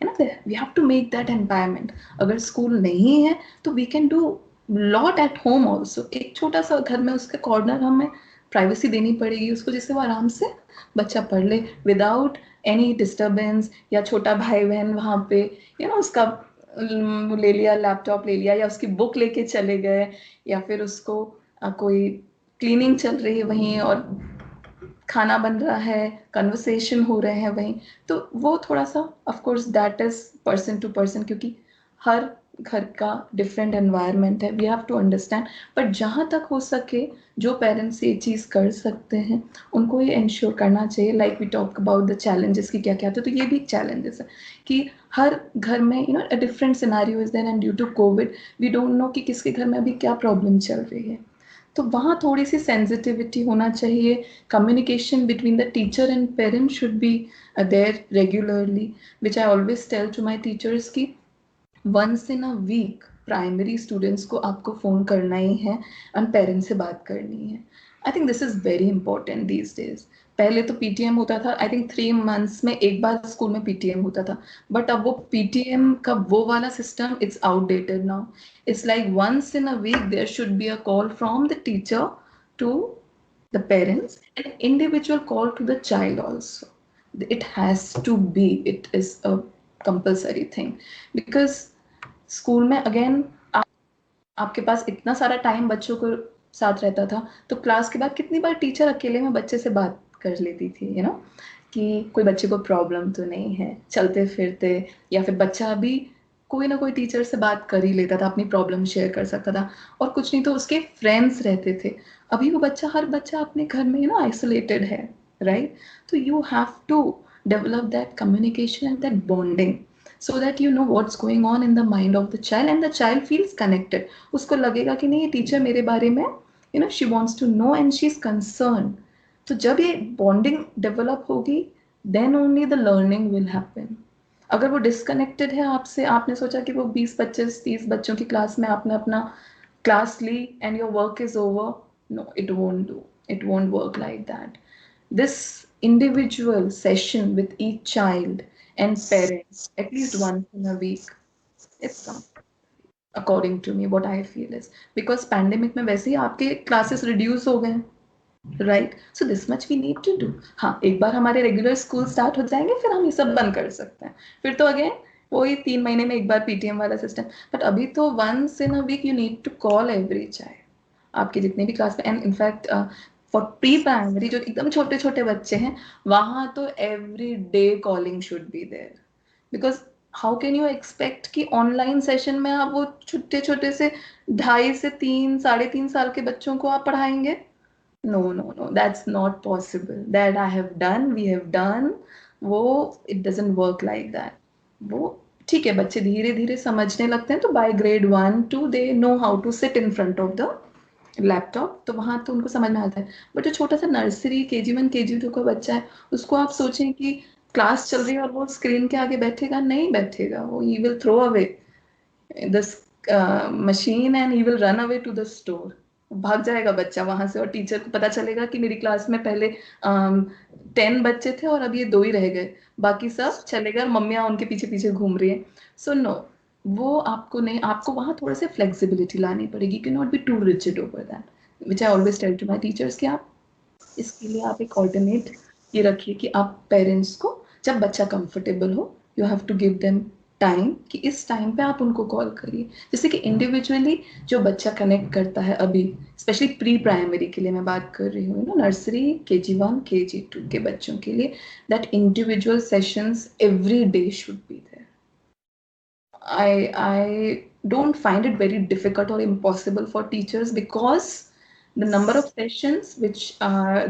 है ना। We have to make that environment. अगर स्कूल नहीं है तो we can do lot at home also. एक छोटा सा घर में उसका कॉर्नर हमें प्राइवेसी देनी पड़ेगी उसको, जिससे वो आराम से बच्चा पढ़ ले विदाउट एनी डिस्टर्बेंस। या छोटा भाई बहन वहाँ पे उसका ले लिया, लैपटॉप ले लिया, या उसकी बुक लेके चले गए, या फिर उसको कोई क्लीनिंग चल रही है वहीं और खाना बन रहा है, कन्वर्सेशन हो रहे हैं वहीं, तो वो थोड़ा सा, of course that is person to person, क्योंकि हर घर का डिफरेंट एनवायरनमेंट है, we have to understand. But जहाँ तक हो सके जो पेरेंट्स ये चीज़ कर सकते हैं उनको ये इंश्योर करना चाहिए, like we talk about the challenges की क्या क्या थे, तो ये भी एक चैलेंजेस है कि हर घर में a different scenario is there, and due to covid we don't know कि किसके घर में अभी क्या प्रॉब्लम चल रही है। तो वहाँ थोड़ी सी सेंसिटिविटी होना चाहिए, communication between the teacher and parent should be there regularly, which I always tell to my teachers की once in a week primary students को आपको फ़ोन करना ही है और पेरेंट्स से बात करनी है। I think this is very important these days. पहले तो पीटीएम होता था, आई थिंक 3 मंथ्स में एक बार स्कूल में पीटीएम होता था, बट अब वो पीटीएम का वो वाला system it's outdated now. It's like once in a week there should be a call from the teacher to the parents, an individual call to the child also. It has to be, it is a compulsory thing, because school में again आपके पास इतना सारा time बच्चों को साथ रहता था, तो क्लास के बाद कितनी बार टीचर अकेले में बच्चे से बात कर लेती थी, कि कोई बच्चे को प्रॉब्लम तो नहीं है चलते फिरते, या फिर बच्चा भी कोई ना कोई टीचर से बात कर ही लेता था, अपनी प्रॉब्लम शेयर कर सकता था, और कुछ नहीं तो उसके फ्रेंड्स रहते थे। अभी वो बच्चा, हर बच्चा अपने घर में आइसोलेटेड है, राइट? तो you have to develop that communication and that bonding so that you know what's going on in the mind of the child, and the child feels connected. उसको लगेगा कि नहीं ये टीचर मेरे बारे में she wants to know and she's concerned. तो जब ये बॉन्डिंग डेवलप होगी then only the learning will happen. अगर वो डिस्कनेक्टेड है आपसे, आपने सोचा कि वो 20 25 30 बच्चों की क्लास में आपने अपना क्लास ली and your work is over, no it won't do, it won't work like that. This individual session with each child and parents at least once in a week is according to me what I feel is, because pandemic में वैसे ही आपके classes reduce हो गए, right? So this much we need to do. हाँ, एक बार हमारे regular school start हो जाएंगे फिर हम ये सब बंद कर सकते हैं, फिर तो अगेन वही 3 महीने में एक बार पीटीएम वाला सिस्टम। बट अभी तो once in a week you need to call every child, आपके जितने भी क्लास में, and in fact for pre primary जो एकदम छोटे छोटे बच्चे हैं वहाँ तो every day calling should be there, because how can you expect कि ऑनलाइन सेशन में आप वो छोटे छोटे से 2.5 से 3 3.5 साल के बच्चों को आप पढ़ाएंगे? No, no, no, that's not possible. That I have done, we have done, वो it doesn't work like that. वो ठीक है, बच्चे धीरे धीरे समझने लगते हैं, तो by grade 1 2 they know how to sit in front of the laptop, तो वहाँ तो उनको समझ में आता है। बट जो छोटा सा नर्सरी KG 1 KG 2 का बच्चा है, उसको आप सोचें कि क्लास चल रही है और वो स्क्रीन के आगे बैठेगा? नहीं बैठेगा, वो he will throw away this machine and he will run away to the store. भाग जाएगा बच्चा वहां से, और टीचर को पता चलेगा कि मेरी क्लास में पहले 10 बच्चे थे और अब ये 2 ही रह गए, बाकी सब चले गए, मम्मियाँ उनके पीछे पीछे घूम रही है। सो नो, वो आपको नहीं, आपको वहाँ थोड़े से फ्लेक्सिबिलिटी लानी पड़ेगी, can not be too rigid over that, which I always tell to my teachers कि आप इसके लिए आप एक ऑल्टरनेट ये रखिए कि आप पेरेंट्स को जब बच्चा कंफर्टेबल हो you have to give them time, कि इस टाइम पे आप उनको कॉल करिए। जैसे कि इंडिविजुअली जो बच्चा कनेक्ट करता है अभी, स्पेशली प्री प्राइमरी के लिए मैं बात कर रही हूँ, नर्सरी KG 1 KG 2 के बच्चों के लिए, that individual sessions every day should be there. I don't find it very difficult or impossible for teachers, because the number of sessions which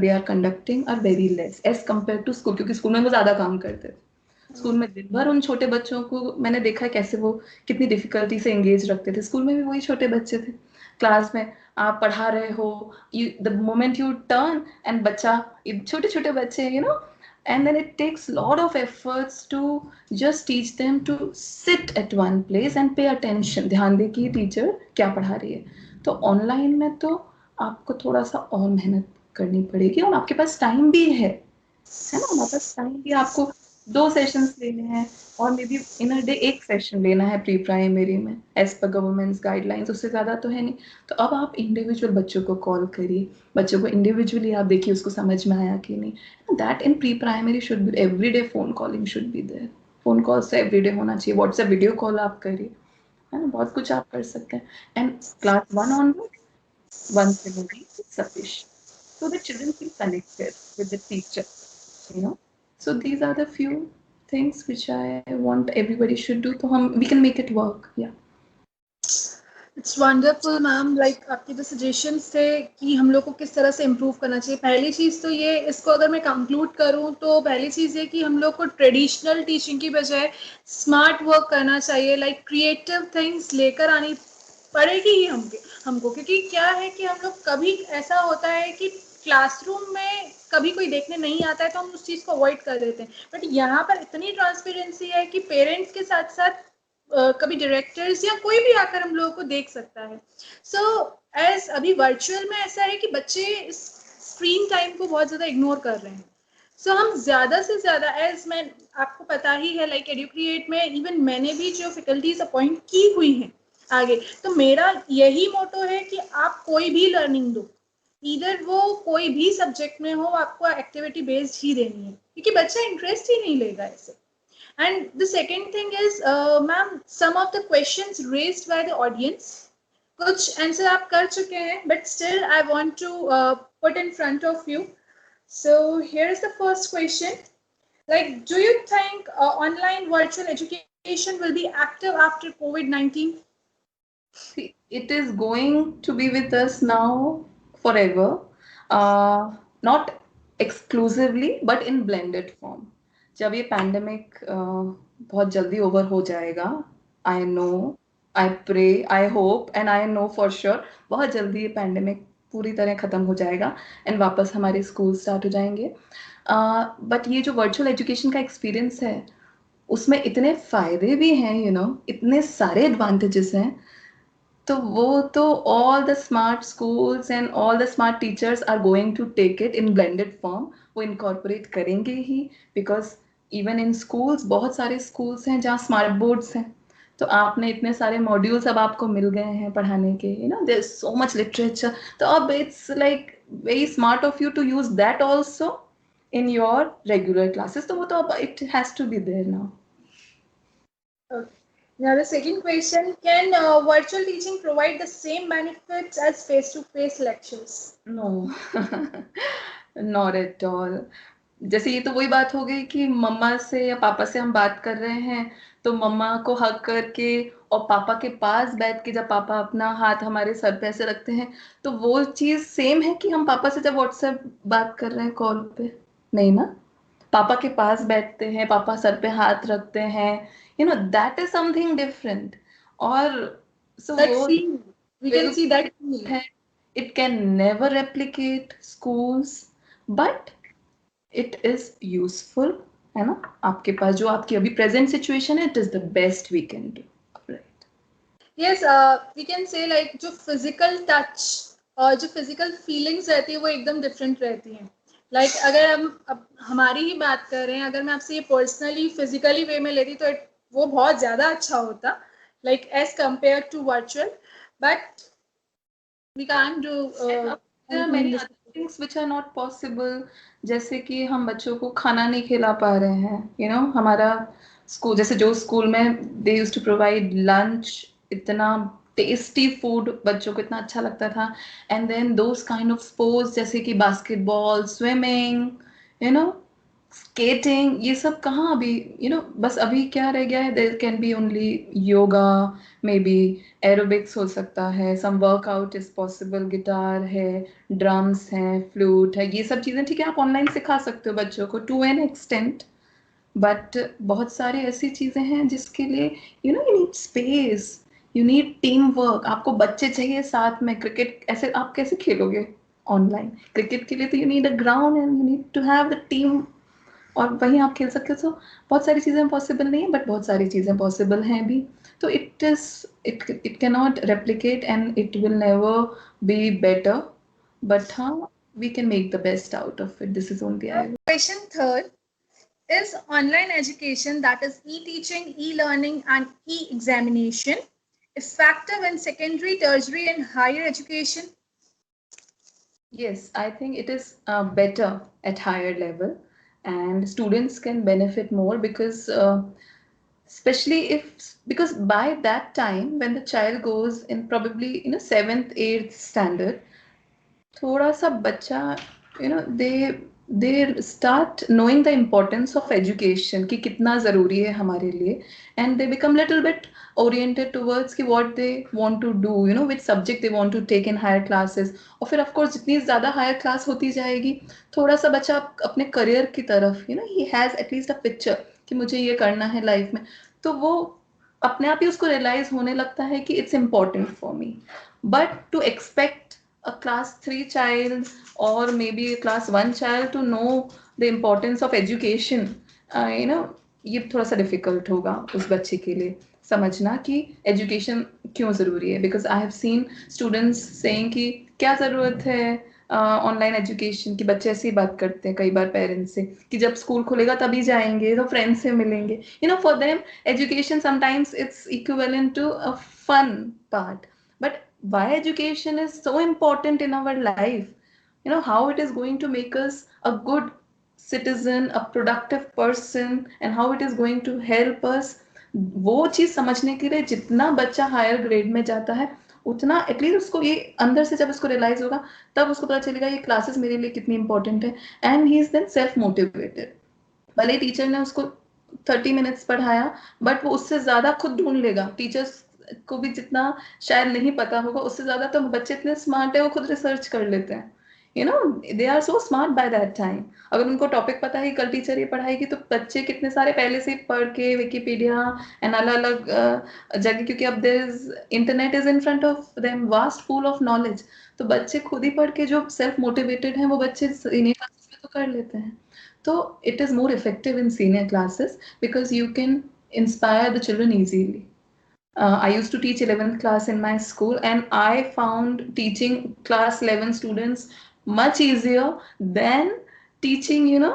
they are conducting are very less as compared to school, क्योंकि school में वो ज्यादा काम करते थे। School में दिन भर उन छोटे बच्चों को मैंने देखा है कैसे वो कितनी डिफिकल्टी से एंगेज रखते थे। स्कूल में भी वही छोटे बच्चे थे, क्लास में आप पढ़ा रहे हो, the moment U turn and बच्चा, छोटे छोटे बच्चे and then it takes lot of efforts to just teach them to sit at one place and pay attention, ध्यान दे कि टीचर क्या पढ़ा रही है। तो ऑनलाइन में तो आपको थोड़ा सा और मेहनत करनी पड़ेगी, और आपके पास टाइम भी है ना, हमारे पास टाइम भी, आपको 2 सेशंस लेने हैं और may be in a day 1 session लेना है प्री प्राइमरी में एज पर गवर्नमेंट्स गाइडलाइंस, उससे ज़्यादा तो है नहीं। तो अब आप इंडिविजुअल बच्चों को कॉल करिए, बच्चों को इंडिविजुअली आप देखिए उसको समझ में आया कि नहीं। That in pre primary should be every day, phone calling should be there, phone calls तो एवरी डे होना चाहिए, व्हाट्सएप वीडियो कॉल आप करिए, है ना, बहुत कुछ आप कर सकते हैं। And class 1 onward, once in a week is sufficient, so the children feel connected with the teacher. So these are the few things which I want everybody should do, so we can make it work. Yeah. It's wonderful ma'am, like आपके जो suggestions थे कि हम लोग को किस तरह से इम्प्रूव करना चाहिए, पहली चीज़ तो ये, इसको अगर मैं कंक्लूड करूँ तो पहली चीज़ ये कि हम लोग को ट्रेडिशनल टीचिंग की बजाय स्मार्ट वर्क करना चाहिए, लाइक क्रिएटिव थिंग्स लेकर आनी पड़ेगी ही हमको, क्योंकि क्या है कि हम लोग कभी ऐसा होता है कि क्लासरूम में कभी कोई देखने नहीं आता है तो हम उस चीज़ को अवॉइड कर देते हैं, बट यहाँ पर इतनी ट्रांसपेरेंसी है कि पेरेंट्स के साथ साथ कभी डायरेक्टर्स या कोई भी आकर हम लोगों को देख सकता है। सो एज अभी वर्चुअल में ऐसा है कि बच्चे स्क्रीन टाइम को बहुत ज़्यादा इग्नोर कर रहे हैं। सो हम ज़्यादा से ज़्यादा, एज मैं, आपको पता ही है लाइक एडुक्रिएट में इवन मैंने भी जो फैकल्टीज अपॉइंट की हुई हैं आगे, तो मेरा यही मोटो है कि आप कोई भी लर्निंग दो, इधर वो कोई भी सब्जेक्ट में हो, आपको एक्टिविटी बेस्ड ही देनी है, क्योंकि बच्चा इंटरेस्ट ही नहीं लेगा ऐसे। And the second thing is, ma'am, some of the questions raised by the audience, कुछ आंसर आप कर चुके हैं, but still I want to put in front of you. So here is the first question. Like, do you think online virtual education will be active after COVID-19? See, it is going to be with us now forever. Not exclusively, but in blended form. जब ये pandemic बहुत जल्दी over हो जाएगा, I know, I pray, I hope and I know for sure बहुत जल्दी ये pandemic पूरी तरह ख़त्म हो जाएगा एंड वापस हमारे स्कूल स्टार्ट हो जाएंगे. बट ये जो वर्चुअल एजुकेशन का एक्सपीरियंस है उसमें इतने फ़ायदे भी हैं, इतने सारे एडवांटेजेस हैं. तो वो तो all the smart schools and all the smart teachers are going to take it in blended form. वो इनकॉर्पोरेट करेंगे ही, बिकॉज इवन इन स्कूल्स बहुत सारे स्कूल्स हैं जहाँ स्मार्ट बोर्ड्स हैं. तो आपने इतने सारे मॉड्यूल्स अब आपको मिल गए हैं पढ़ाने के, there is so much literature. तो अब it's like very smart of you to use that also in your regular classes. तो वो तो अब it has to be there now. Okay. Now the second question, can virtual teaching provide the same benefits as face-to-face lectures? No, not at all. जैसे ये तो वही बात हो गई कि मम्मा से या पापा से हम बात कर रहे हैं तो मम्मा को हग करके और पापा के पास बैठ के जब पापा अपना हाथ हमारे सर पे ऐसे रखते हैं, तो वो चीज सेम है कि हम पापा से जब व्हाट्सएप बात कर रहे हैं कॉल पे. नहीं ना, पापा के पास बैठते हैं, पापा सर पे हाथ रखते हैं, दैट इज समथिंग डिफरेंट. और सो That वो feel, we can see बिल्कुल that feel. है. It can never replicate schools, but it is useful. है ना, आपके पास जो आपकी अभी प्रेजेंट सिचुएशन है, it is the best we can do. Right. Yes, we can say like जो physical touch और जो physical feelings रहती है वो एकदम different रहती हैं. Like अगर हम अब हमारी ही बात कर रहे हैं, अगर मैं आपसे ये personally physically way में लेती तो वो बहुत ज़्यादा अच्छा होता, like as compared to virtual, but we can't do And there are anything in many this. other things which are not possible. जैसे कि हम बच्चों को खाना नहीं खिला पा रहे हैं. हमारा स्कूल, जैसे जो स्कूल में they use to provide lunch, इतना टेस्टी फूड बच्चों को इतना अच्छा लगता था. And then those kind of sports जैसे कि basketball, swimming, you know skating, ये सब कहाँ अभी. बस अभी क्या रह गया है, there can be only yoga, maybe aerobics हो सकता है, some workout is possible, guitar है, ड्रम्स हैं, फ्लूट है, ये सब चीज़ें ठीक है आप ऑनलाइन सिखा सकते हो बच्चों को टू एन एक्सटेंट. बट बहुत सारी ऐसी चीज़ें हैं जिसके लिए you need space, you need team work. आपको बच्चे चाहिए साथ में. क्रिकेट ऐसे आप कैसे खेलोगे ऑनलाइन? क्रिकेट के लिए तो you need a ground and you need to have the team, और वहीं आप खेल सकते हो. तो बहुत सारी चीज़ें पॉसिबल नहीं है, बट बहुत सारी चीज़ें पॉसिबल हैं भी. तो it can not replicate and it will never be better, but हाँ, we can make the best out of it. This is only I. Question third, is online education, that is e-teaching, e-learning and e-examination, effective in secondary, tertiary and higher education? Yes, I think it is better at higher level, and students can benefit more because especially if, because by that time when the child goes in probably 7th 8th standard, थोड़ा सा बच्चा, दे they start knowing the importance of education कि कितना ज़रूरी है हमारे लिए, and they become little bit oriented towards कि what they want to do, you know, which subject they want to take in higher classes. और फिर of course जितनी ज़्यादा higher class होती जाएगी, थोड़ा सा बच्चा अपने career की तरफ, you know, he has at least a picture कि मुझे ये करना है life में, तो वो अपने आप ही उसको realize होने लगता है कि it's important for me. But to expect a class 3 child or maybe a class 1 child to know the importance of education, you know, ये थोड़ा सा डिफिकल्ट होगा उस बच्चे के लिए समझना कि एजुकेशन क्यों ज़रूरी है, because I have seen students saying कि क्या ज़रूरत है ऑनलाइन एजुकेशन की। बच्चे ऐसे ही बात करते हैं कई बार पेरेंट्स से कि जब स्कूल खुलेगा तभी जाएंगे, तो फ्रेंड्स से मिलेंगे, you know, for them education sometimes it's equivalent to a fun part, but why education is so important in our life, you know, how it is going to make us a good citizen, a productive person, and how it is going to help us, वो चीज समझने के लिए जितना बच्चा higher grade में जाता है उतना एटलीस्ट उसको ये अंदर से जब उसको रियलाइज होगा तब उसको पता चलेगा ये क्लासेस मेरे लिए कितनी इंपॉर्टेंट है, and he is then self motivated. भले टीचर ने उसको 30 मिनट्स पढ़ाया बट वो उससे ज्यादा खुद ढूंढ लेगा, टीचर्स को भी जितना शायद नहीं पता होगा उससे ज्यादा तो बच्चे इतने स्मार्ट है वो खुद रिसर्च कर लेते हैं, you know, they are so smart by that time. अगर उनको टॉपिक पता है कल टीचर ये पढ़ाएगी तो बच्चे कितने सारे पहले से ही पढ़ के विकिपीडिया एंड अलग अलग जगह, क्योंकि अब there is internet is in front of them, vast pool of knowledge, तो बच्चे खुद ही पढ़ के जो सेल्फ मोटिवेटेड हैं वो बच्चे इन्हीं क्लासेस में तो कर लेते हैं। So it is more effective in senior classes because you can inspire the children easily. I used to teach 11th class in my school, and I found teaching class 11 students much easier than teaching, you know,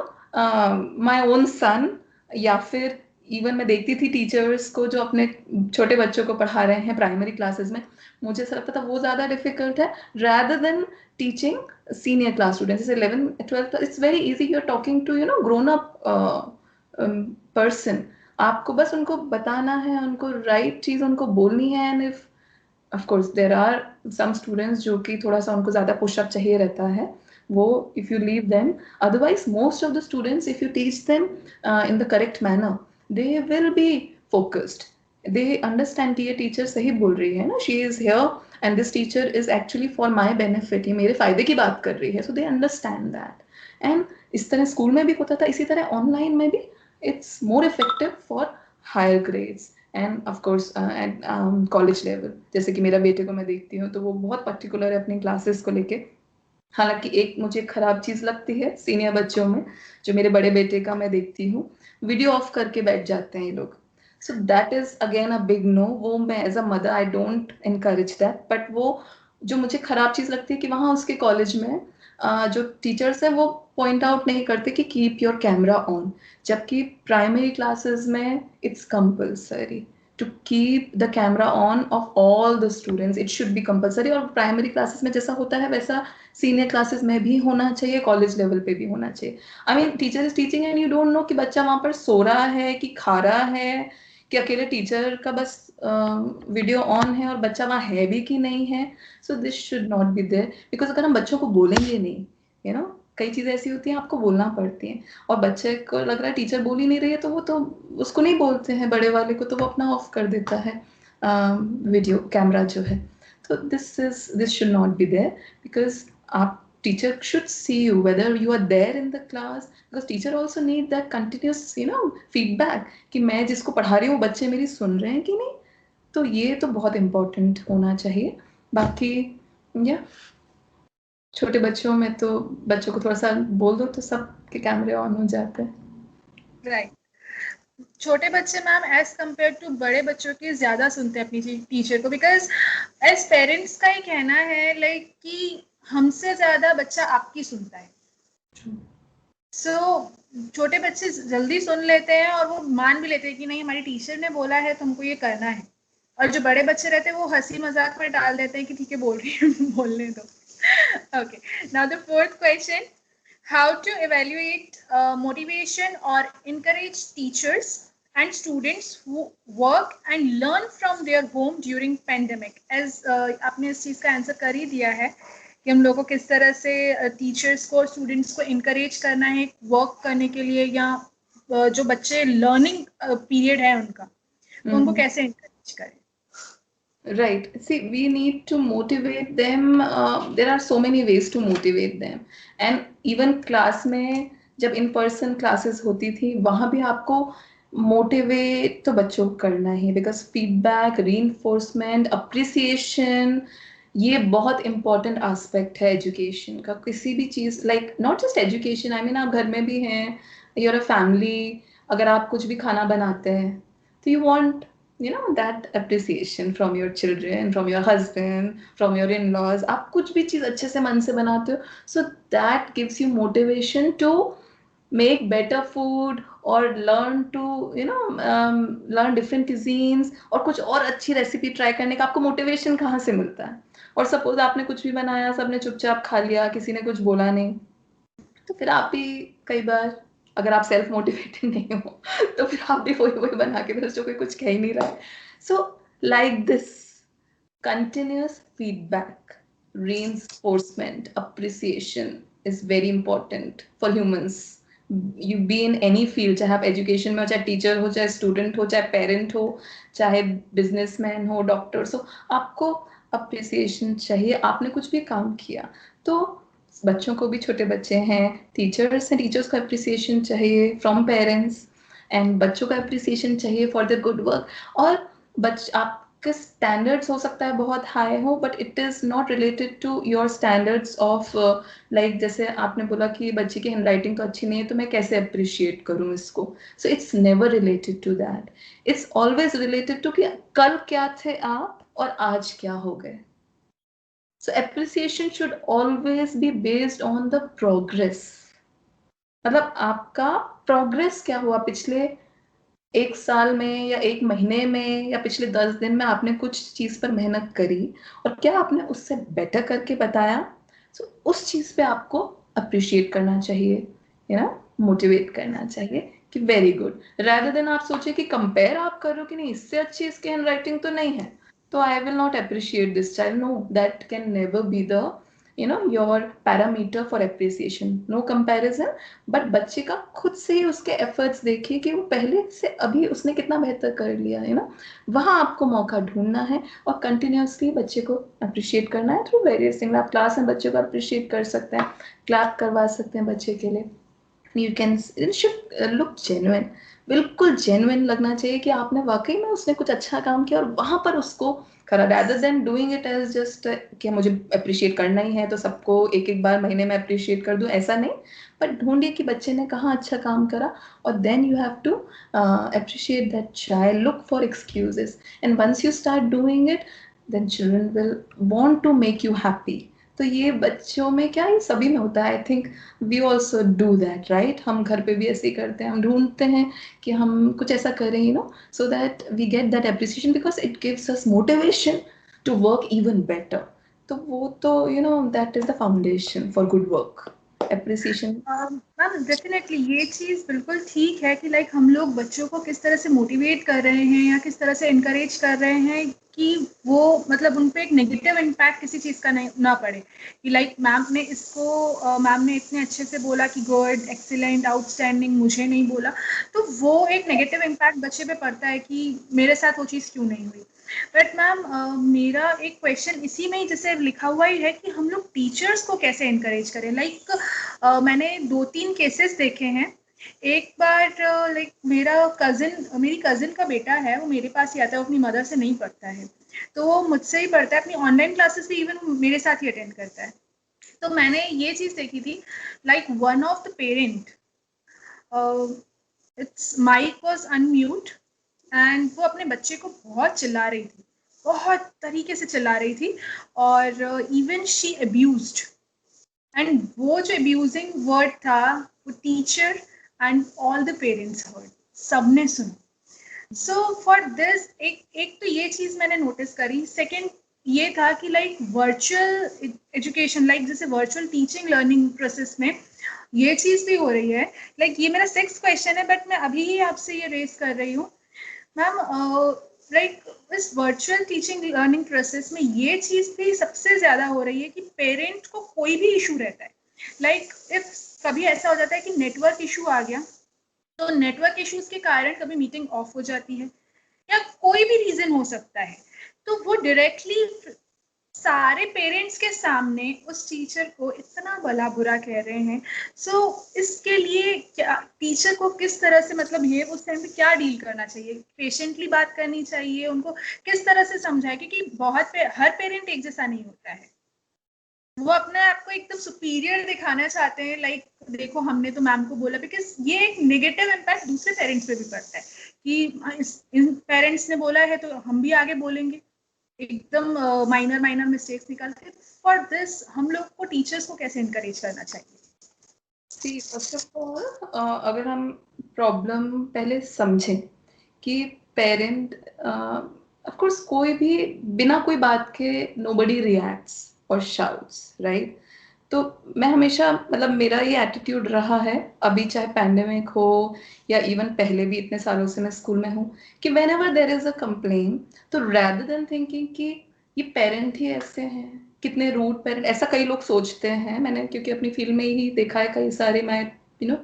my own son. या फिर even मैं देखती थी teachers को जो अपने छोटे बच्चों को पढ़ा रहे हैं प्राइमरी क्लासेस में, मुझे ऐसा लगता था वो ज़्यादा डिफिकल्ट है rather than teaching senior class students. It's 11th 12th, it's very easy, you're talking to, you know, grown up person. आपको बस उनको बताना है, उनको राइट चीज उनको बोलनी है, and if of course there are some students जो कि थोड़ा सा उनको ज्यादा पुशअप चाहिए रहता है, वो if you leave them, otherwise most of the students if you teach them in the correct manner they will be focused, they understand कि ये टीचर सही बोल रही है ना, she is here and this teacher is actually for my benefit, ये मेरे फायदे की बात कर रही है, सो दे अंडरस्टैंड दैट। एंड इस तरह स्कूल में भी होता था, इसी तरह ऑनलाइन में भी it's more effective for higher grades and of course at college level। जैसे कि मेरा बेटे को मैं देखती हूँ तो वो बहुत पर्टिकुलर है अपनी क्लासेस को लेके। हालांकि एक मुझे खराब चीज लगती है सीनियर बच्चों में, जो मेरे बड़े बेटे का मैं देखती हूँ, वीडियो ऑफ करके बैठ जाते हैं ये लोग, so that is again a big no. वो मैं as a mother I don't encourage that, but वो जो मुझे खराब चीज लगती है कि वहाँ उसके कॉलेज में जो टीचर्स हैं वो पॉइंट आउट नहीं करते कि कीप योर कैमरा ऑन, जबकि प्राइमरी क्लासेस में it's compulsory to keep the camera on of all the students, it should be compulsory। और प्राइमरी क्लासेस में जैसा होता है वैसा सीनियर क्लासेस में भी होना चाहिए, कॉलेज लेवल पे भी होना चाहिए। I mean teacher is teaching and you don't know कि बच्चा वहां पर सो रहा है कि खा रहा है कि अकेले टीचर का बस वीडियो ऑन है और बच्चा वहां है भी कि नहीं है। So this should not be there, because अगर हम बच्चों को बोलेंगे नहीं, यू नो, कई चीजें ऐसी होती हैं आपको बोलना पड़ती हैं, और बच्चे को लग रहा है टीचर बोल ही नहीं रही है तो वो तो उसको नहीं बोलते हैं, बड़े वाले को तो वो अपना ऑफ कर देता है वीडियो कैमरा जो है। तो this should not be there, because आप teacher should see you whether you are there in the class, because teacher also need that continuous, you know, feedback कि मैं जिसको पढ़ा रही हूँ बच्चे मेरी सुन रहे हैं कि नहीं। तो ये तो बहुत इम्पोर्टेंट होना चाहिए। बाकी या छोटे बच्चों में तो बच्चों को थोड़ा सा बोल दो तो सबके कैमरे ऑन हो जाते हैं। राइट। छोटे बच्चे मैम एज कम्पेयर टू बड़े बच्चों के ज्यादा सुनते हैं अपनी टीचर को, बिकॉज एज पेरेंट्स का ही कहना है लाइक कि हमसे ज्यादा बच्चा आपकी सुनता है। सो छोटे बच्चे जल्दी सुन लेते हैं और वो मान भी लेते हैं कि नहीं हमारी टीचर ने बोला है तो हमको ये करना है, और जो बड़े बच्चे रहते हैं वो हंसी मजाक में डाल देते हैं कि ठीक है बोल रही है बोलने दो। Okay, now the fourth question, how to evaluate motivation or encourage teachers and students who work and learn from their home during pandemic। as आपने इस चीज का आंसर कर ही दिया है कि हम लोग को किस तरह से टीचर्स को और स्टूडेंट्स को इनकरेज करना है वर्क करने के लिए, या जो बच्चे लर्निंग पीरियड है उनका, तो उनको कैसे इनकरेज करें. Right. See, we need to motivate them. There are so many ways to motivate them. And even class में जब in person classes होती थी वहाँ भी आपको motivate तो बच्चों को करना ही, because feedback, reinforcement, appreciation, ये बहुत important aspect है education का. किसी भी चीज़ like not just education, I mean आप घर में भी हैं, you're a family, अगर आप कुछ भी खाना बनाते हैं तो you want that appreciation from your children, from your husband, from your in-laws. आप कुछ भी चीज अच्छे से मन से बनाते हो, so that gives you motivation to make better food or learn to learn different cuisines, और कुछ और अच्छी रेसिपी ट्राई करने का आपको मोटिवेशन कहाँ से मिलता है. और सपोज आपने कुछ भी बनाया, सबने चुपचाप खा लिया, किसी ने कुछ बोला नहीं, तो फिर आप भी कई बार अगर आप सेल्फ मोटिवेटेड नहीं हो तो फिर आप भी वही वही बना के, फिर उसको कोई कुछ कह ही नहीं रहा है. So like this continuous feedback, reinforcement, appreciation is very important for humans. You be in any field, चाहे आप एजुकेशन में हो, चाहे टीचर हो, चाहे स्टूडेंट हो, चाहे पेरेंट हो, चाहे बिजनेसमैन हो, डॉक्टर्स हो, आपको अप्रिसिएशन चाहिए. आपने कुछ भी काम किया तो बच्चों को भी, छोटे बच्चे हैं, टीचर्स हैं, टीचर्स को अप्रिसिएशन चाहिए फ्रॉम पेरेंट्स, एंड बच्चों का अप्रिसिएशन चाहिए फॉर द गुड वर्क. और आपके स्टैंडर्ड्स हो सकता है बहुत हाई हो, but it is not related to your standards of like जैसे आपने बोला कि बच्चे की हैंड राइटिंग तो अच्छी नहीं है तो मैं कैसे अप्रिशिएट करूँ इसको. So it's never related to that. It's always related to कि कल क्या थे आप और आज क्या हो गए. So appreciation should always be based on the progress. मतलब आपका प्रोग्रेस क्या हुआ पिछले एक साल में, या एक महीने में, या पिछले 10 दिन में आपने कुछ चीज पर मेहनत करी और क्या आपने उससे बेटर करके बताया. सो उस चीज पे आपको अप्रिशिएट करना चाहिए, मोटिवेट करना चाहिए कि वेरी गुड, rather देन आप सोचे कि कंपेयर आप करो कि नहीं इससे अच्छी इसकी हैंड राइटिंग तो नहीं है तो I will not appreciate this child. No, that can never be the your parameter for appreciation. No comparison. But बच्चे का खुद से ही उसके efforts देखिए कि वो पहले से अभी उसने कितना बेहतर कर लिया. वहाँ आपको मौका ढूंढना है और continuously बच्चे को appreciate करना है through various things. आप क्लास में बच्चे को appreciate कर सकते हैं, clap करवा सकते हैं बच्चे के लिए. You can, it should look genuine. बिल्कुल जेन्युइन लगना चाहिए कि आपने वाकई में उसने कुछ अच्छा काम किया और वहां पर उसको करा, rather than doing it as just कि मुझे अप्रिशिएट करना ही है तो सबको एक एक बार महीने में अप्रिशिएट कर दूं, ऐसा नहीं. बट ढूंढिए कि बच्चे ने कहाँ अच्छा काम करा और then you have to appreciate that child. Look for excuses, and once you start doing it then children will want to make you happy. तो ये बच्चों में क्या, ये सभी में होता है. I think we also do that, right. हम घर पे भी ऐसे ही करते हैं, हम ढूंढते हैं कि हम कुछ ऐसा करें, so that we get that appreciation because it gives us motivation to work even better. तो वो तो that is the foundation for good work. appreciation. Ma'am definitely ये चीज़ बिल्कुल ठीक है कि लाइक हम लोग बच्चों को किस तरह से मोटिवेट कर रहे हैं या किस तरह से इनकरेज कर रहे हैं कि वो मतलब उन पे एक नेगेटिव इम्पैक्ट किसी चीज़ का नहीं ना पड़े. कि लाइक मैम ने इसको मैम ने इतने अच्छे से बोला कि गुड, एक्सीलेंट, आउटस्टैंडिंग, मुझे नहीं बोला, तो वो एक नेगेटिव इम्पैक्ट बच्चे पे पड़ता है कि मेरे साथ वो चीज़ क्यों नहीं हुई. बट मैम मेरा एक क्वेश्चन इसी में ही जैसे लिखा हुआ ही है कि हम लोग टीचर्स को कैसे इनकरेज करें. लाइक मैंने 2-3 केसेस देखे हैं. एक बार लाइक मेरी कजिन का बेटा है, वो मेरे पास ही आता है, वो अपनी मदर से नहीं पढ़ता है तो वो मुझसे ही पढ़ता है. अपनी ऑनलाइन क्लासेस भी इवन मेरे साथ ही अटेंड करता है. तो मैंने ये चीज़ देखी थी, like one of the parent, it's mic was unmute and वो अपने बच्चे को बहुत चिल्ला रही थी, बहुत तरीके से चिल्ला रही थी, और इवन शी अब्यूज्ड. एंड वो जो अब्यूजिंग वर्ड था वो teacher and all the parents heard, सबने सुना. सो फॉर दिस एक तो ये चीज़ मैंने नोटिस करी. सेकेंड ये था कि लाइक वर्चुअल एजुकेशन, लाइक जैसे वर्चुअल टीचिंग लर्निंग प्रोसेस में ये चीज़ भी हो रही है. लाइक ये मेरा 6th क्वेश्चन है बट मैं अभी ही आपसे ये रेज कर रही हूँ. मैम लाइक इस वर्चुअल टीचिंग लर्निंग प्रोसेस में ये चीज भी सबसे ज्यादा हो रही है कि पेरेंट को कोई भी इशू रहता है, लाइक इफ कभी ऐसा हो जाता है कि नेटवर्क इशू आ गया, तो नेटवर्क इश्यूज के कारण कभी मीटिंग ऑफ हो जाती है या कोई भी रीजन हो सकता है, तो वो डायरेक्टली सारे पेरेंट्स के सामने उस टीचर को इतना भला बुरा कह रहे हैं। सो इसके लिए क्या टीचर को किस तरह से, मतलब ये उस टाइम पे क्या डील करना चाहिए, पेशेंटली बात करनी चाहिए, उनको किस तरह से समझाए, क्योंकि हर पेरेंट एक जैसा नहीं होता है, वो अपने आप को एकदम सुपीरियर दिखाना चाहते हैं, लाइक देखो हमने तो मैम को बोला, बिकॉज ये एक नेगेटिव इम्पैक्ट दूसरे पेरेंट्स पे भी पड़ता है कि इन पेरेंट्स ने बोला है तो हम भी आगे बोलेंगे, एकदम माइनर माइनर मिस्टेक्स निकालते हैं। फॉर दिस हम लोग को टीचर्स को कैसे इनकरेज करना चाहिए? सी फर्स्ट ऑफ ऑल, अगर हम प्रॉब्लम पहले समझें कि पेरेंट, ऑफ कोर्स कोई भी बिना कोई बात के नोबडी रिएक्ट्स और शाउट्स, राइट? तो मैं हमेशा, मतलब मेरा ये एटीट्यूड रहा है, अभी चाहे पैंडेमिक हो या इवन पहले भी इतने सालों से मैं स्कूल में हूँ, कि when ever there is a complain, तो रैदर देन थिंकिंग कि ये पेरेंट ही ऐसे हैं, कितने रूड पेरेंट, ऐसा कई लोग सोचते हैं। मैंने क्योंकि अपनी फील्ड में ही देखा है कई सारे, मैं you know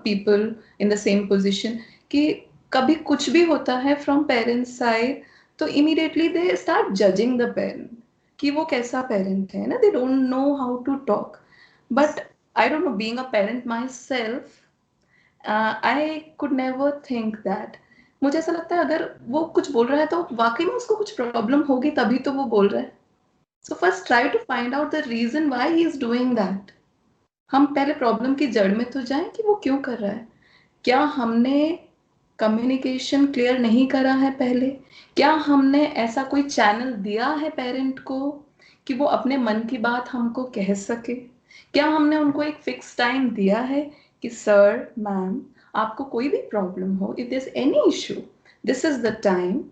people in the same position, कि कभी कुछ भी होता है फ्रॉम पेरेंट्स साइड तो immediately they start judging the parent कि वो कैसा पेरेंट है ना, they don't know how to talk. But I don't know, being a parent myself, I could never think that. मुझे ऐसा लगता है अगर वो कुछ बोल रहा है तो वाकई में उसको कुछ प्रॉब्लम होगी तभी तो वो बोल रहा है। So first try to find out the reason why he is doing that. हम पहले प्रॉब्लम की जड़ में तो जाएं कि वो क्यों कर रहा है। क्या हमने कम्युनिकेशन क्लियर नहीं करा है पहले? क्या हमने ऐसा कोई चैनल दिया है पेरेंट को कि वो अपने मन की बात हमको कह सके? क्या हमने उनको एक फिक्स टाइम दिया है कि सर, मैम, आपको कोई भी प्रॉब्लम हो, if there is any issue, this is the time,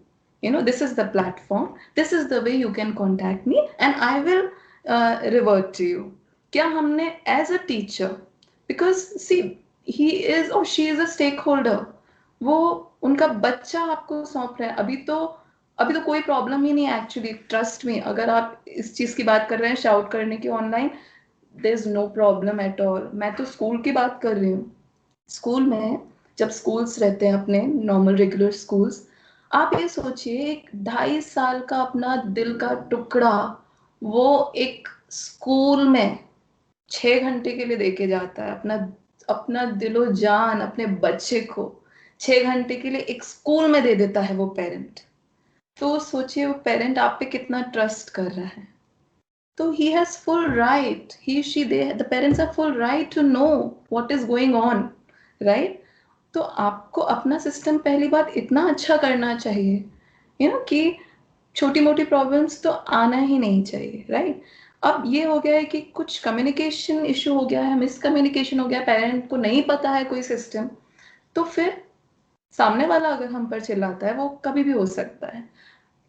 this is the platform, this is the way you can contact me and I will revert to you? क्या हमने as a teacher, because see, he is or she is a stakeholder, वो उनका बच्चा आपको सौंप रहा है। अभी तो कोई प्रॉब्लम ही नहीं है एक्चुअली, ट्रस्ट में। अगर आप इस चीज की बात कर रहे हैं शाउट करने की online, there is no problem at all. मैं तो स्कूल की बात कर रही हूँ। स्कूल में जब स्कूल्स रहते हैं अपने नॉर्मल रेगुलर स्कूल्स, आप ये सोचिए एक 2.5 साल का अपना दिल का टुकड़ा वो एक स्कूल में 6 घंटे के लिए देके जाता है, अपना अपना दिलो जान अपने बच्चे को 6 घंटे के लिए एक स्कूल में दे देता है वो पेरेंट। तो सोचिए वो पेरेंट आप पे कितना ट्रस्ट कर रहा है। तो he has full right, he she they the parents have full right to know what is going on, right? तो आपको अपना सिस्टम पहली बात इतना अच्छा करना चाहिए, कि छोटी मोटी प्रॉब्लम्स तो आना ही नहीं चाहिए, राइट? अब ये हो गया है कि कुछ कम्युनिकेशन इशू हो गया है, मिसकम्युनिकेशन हो गया, पेरेंट को नहीं पता है कोई सिस्टम, तो फिर सामने वाला अगर हम पर चिल्लाता है, वो कभी भी हो सकता है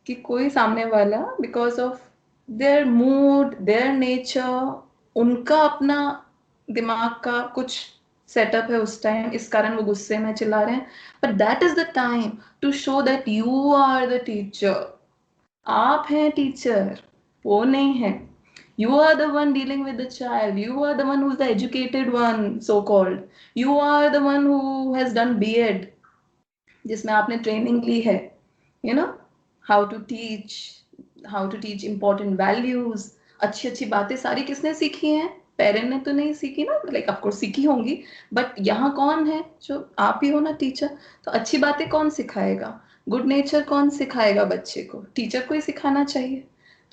कि कोई सामने वाला because of their mood, their nature, उनका अपना दिमाग का कुछ सेटअप है उस टाइम, इस कारण वो गुस्से में चिल्ला रहे हैं। But that is the time to show that you are the teacher. आप हैं टीचर, वो नहीं है। You are the one dealing with the child. You are the one who's the educated one, so called. You are the one who has done B.Ed, जिसमें आपने training ली है, you know how to teach, how to teach important values. अच्छी अच्छी बातें सारी किसने सीखी हैं? पेरेंट ने तो नहीं सीखी ना, लाइक ऑफ कोर्स सीखी होंगी, बट यहाँ कौन है? जो आप ही हो ना, टीचर। तो अच्छी बातें कौन सिखाएगा? गुड नेचर कौन सिखाएगा बच्चे को? टीचर को ही सिखाना चाहिए।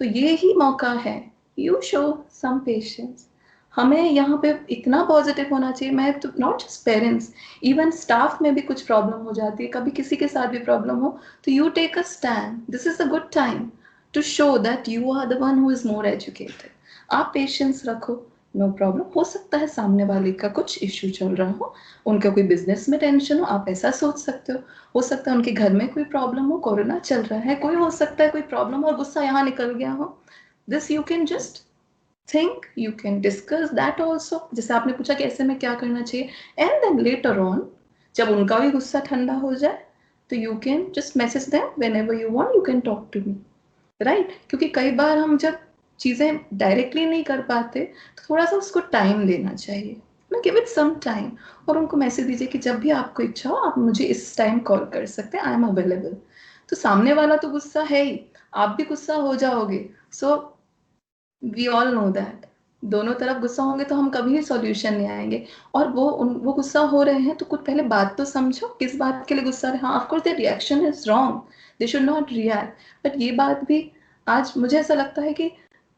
तो ये ही मौका है, यू शो सम पेशेंस। हमें यहाँ पे इतना पॉजिटिव होना चाहिए। मैं तो not just parents, even staff में भी कुछ प्रॉब्लम हो जाती है, कभी किसी के साथ भी प्रॉब्लम हो, तो you take a stand. This is a good time to show that you are the one who is more educated. आप पेशेंस रखो, नो प्रॉब्लम। हो सकता है सामने वाले का कुछ इश्यू चल रहा हो, उनका कोई बिजनेस में टेंशन हो, आप ऐसा सोच सकते हो सकता है उनके घर में कोई प्रॉब्लम हो, कोरोना चल रहा है, कोई हो सकता है कोई प्रॉब्लम हो और गुस्सा यहाँ निकल गया हो। This you can just think, you can discuss that also, जैसे आपने पूछा कि ऐसे में क्या करना चाहिए, and then later on जब उनका भी गुस्सा ठंडा हो जाए, तो you can just message them whenever you want, you can talk to me, right? क्योंकि कई बार हम जब चीजें डायरेक्टली नहीं कर पाते तो थोड़ा सा उसको टाइम देना चाहिए ना, गिव इट सम टाइम। और उनको मैसेज दीजिए कि जब भी आपको इच्छा हो आप मुझे इस टाइम कॉल कर सकते हैं, आई एम अवेलेबल। तो सामने वाला तो गुस्सा है ही, आप भी गुस्सा हो जाओगे। So we all know that दोनों तरफ गुस्सा होंगे तो हम कभी सॉल्यूशन नहीं आएंगे। और वो गुस्सा हो रहे हैं तो कुछ पहले बात तो समझो, किस बात के लिए गुस्सा रहे। हाँ, of course their reaction is wrong, they should not react, but ये बात भी आज मुझे ऐसा लगता है कि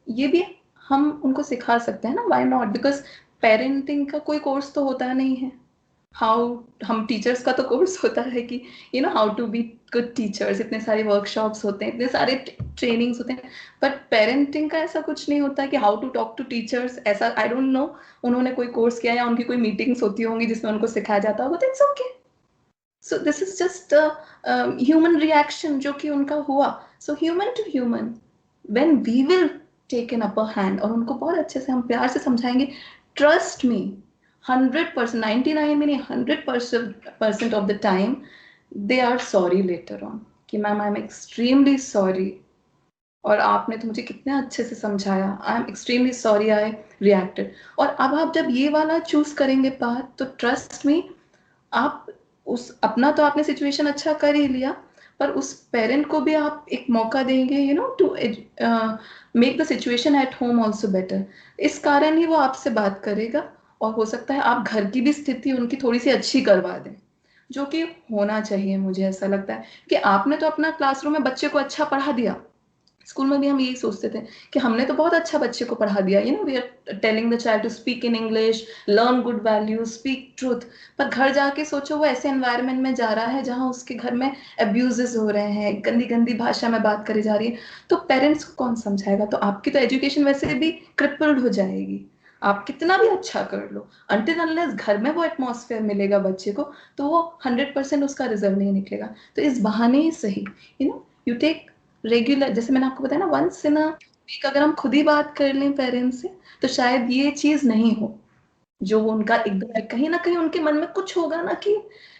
ये भी हम उनको सिखा सकते हैं ना, व्हाई नॉट? बिकॉज पेरेंटिंग का कोई कोर्स तो होता नहीं है। हाउ, हम टीचर्स का तो कोर्स होता है कि how to be good teachers, इतने सारे वर्कशॉप्स होते हैं, इतने सारे ट्रेनिंग्स होते हैं, बट पेरेंटिंग का ऐसा कुछ नहीं होता कि how to talk to teachers. ऐसा आई डोंट नो उन्होंने कोई कोर्स किया या उनकी कोई मीटिंग्स होती होंगी जिसमें उनको सिखाया जाता होगा, तो it's okay. So this is just human reaction जो कि उनका हुआ। So human to human when we will take an upper hand और उनको बहुत अच्छे से हम प्यार से समझाएंगे, ट्रस्ट मी 100%, 99 में नहीं, 100% of the time they are sorry later on कि ma'am I am extremely sorry, और आपने तो मुझे कितने अच्छे से समझाया, I am extremely sorry I reacted. और अब आप जब ये वाला चूज करेंगे पाथ, तो ट्रस्ट मी, आप उस अपना तो आपने सिचुएशन अच्छा कर ही लिया, पर उस पेरेंट को भी आप एक मौका देंगे to make the situation at home also better. इस कारण ही वो आपसे बात करेगा, और हो सकता है आप घर की भी स्थिति उनकी थोड़ी सी अच्छी करवा दें, जो कि होना चाहिए। मुझे ऐसा लगता है कि आपने तो अपना क्लासरूम में बच्चे को अच्छा पढ़ा दिया, स्कूल में भी हम यही सोचते थे कि हमने तो बहुत अच्छा बच्चे को पढ़ा दिया, we are telling the child to speak in English, learn good values, speak truth. पर घर जाके सोचो वो ऐसे एनवायरनमेंट में जा रहा है जहां उसके घर में अब्यूजेस हो रहे हैं, गंदी गंदी भाषा में बात करी जा रही है, तो पेरेंट्स को कौन समझाएगा? तो आपकी तो एजुकेशन वैसे भी क्रिपल्ड हो जाएगी, आप कितना भी अच्छा कर लो, अनटिल अनलेस घर में वो एटमॉस्फेयर मिलेगा बच्चे को, तो वो 100% उसका रिजल्ट नहीं निकलेगा। तो इस बहाने ही सही, यू टेक रेगुलर, जैसे मैंने आपको बताया ना, वंस इन अ वीक अगर हम खुद ही बात कर लें पेरेंट्स से, तो शायद ये चीज नहीं हो जो वो उनका एकदम कहीं ना कहीं उनके मन में कुछ होगा ना कि,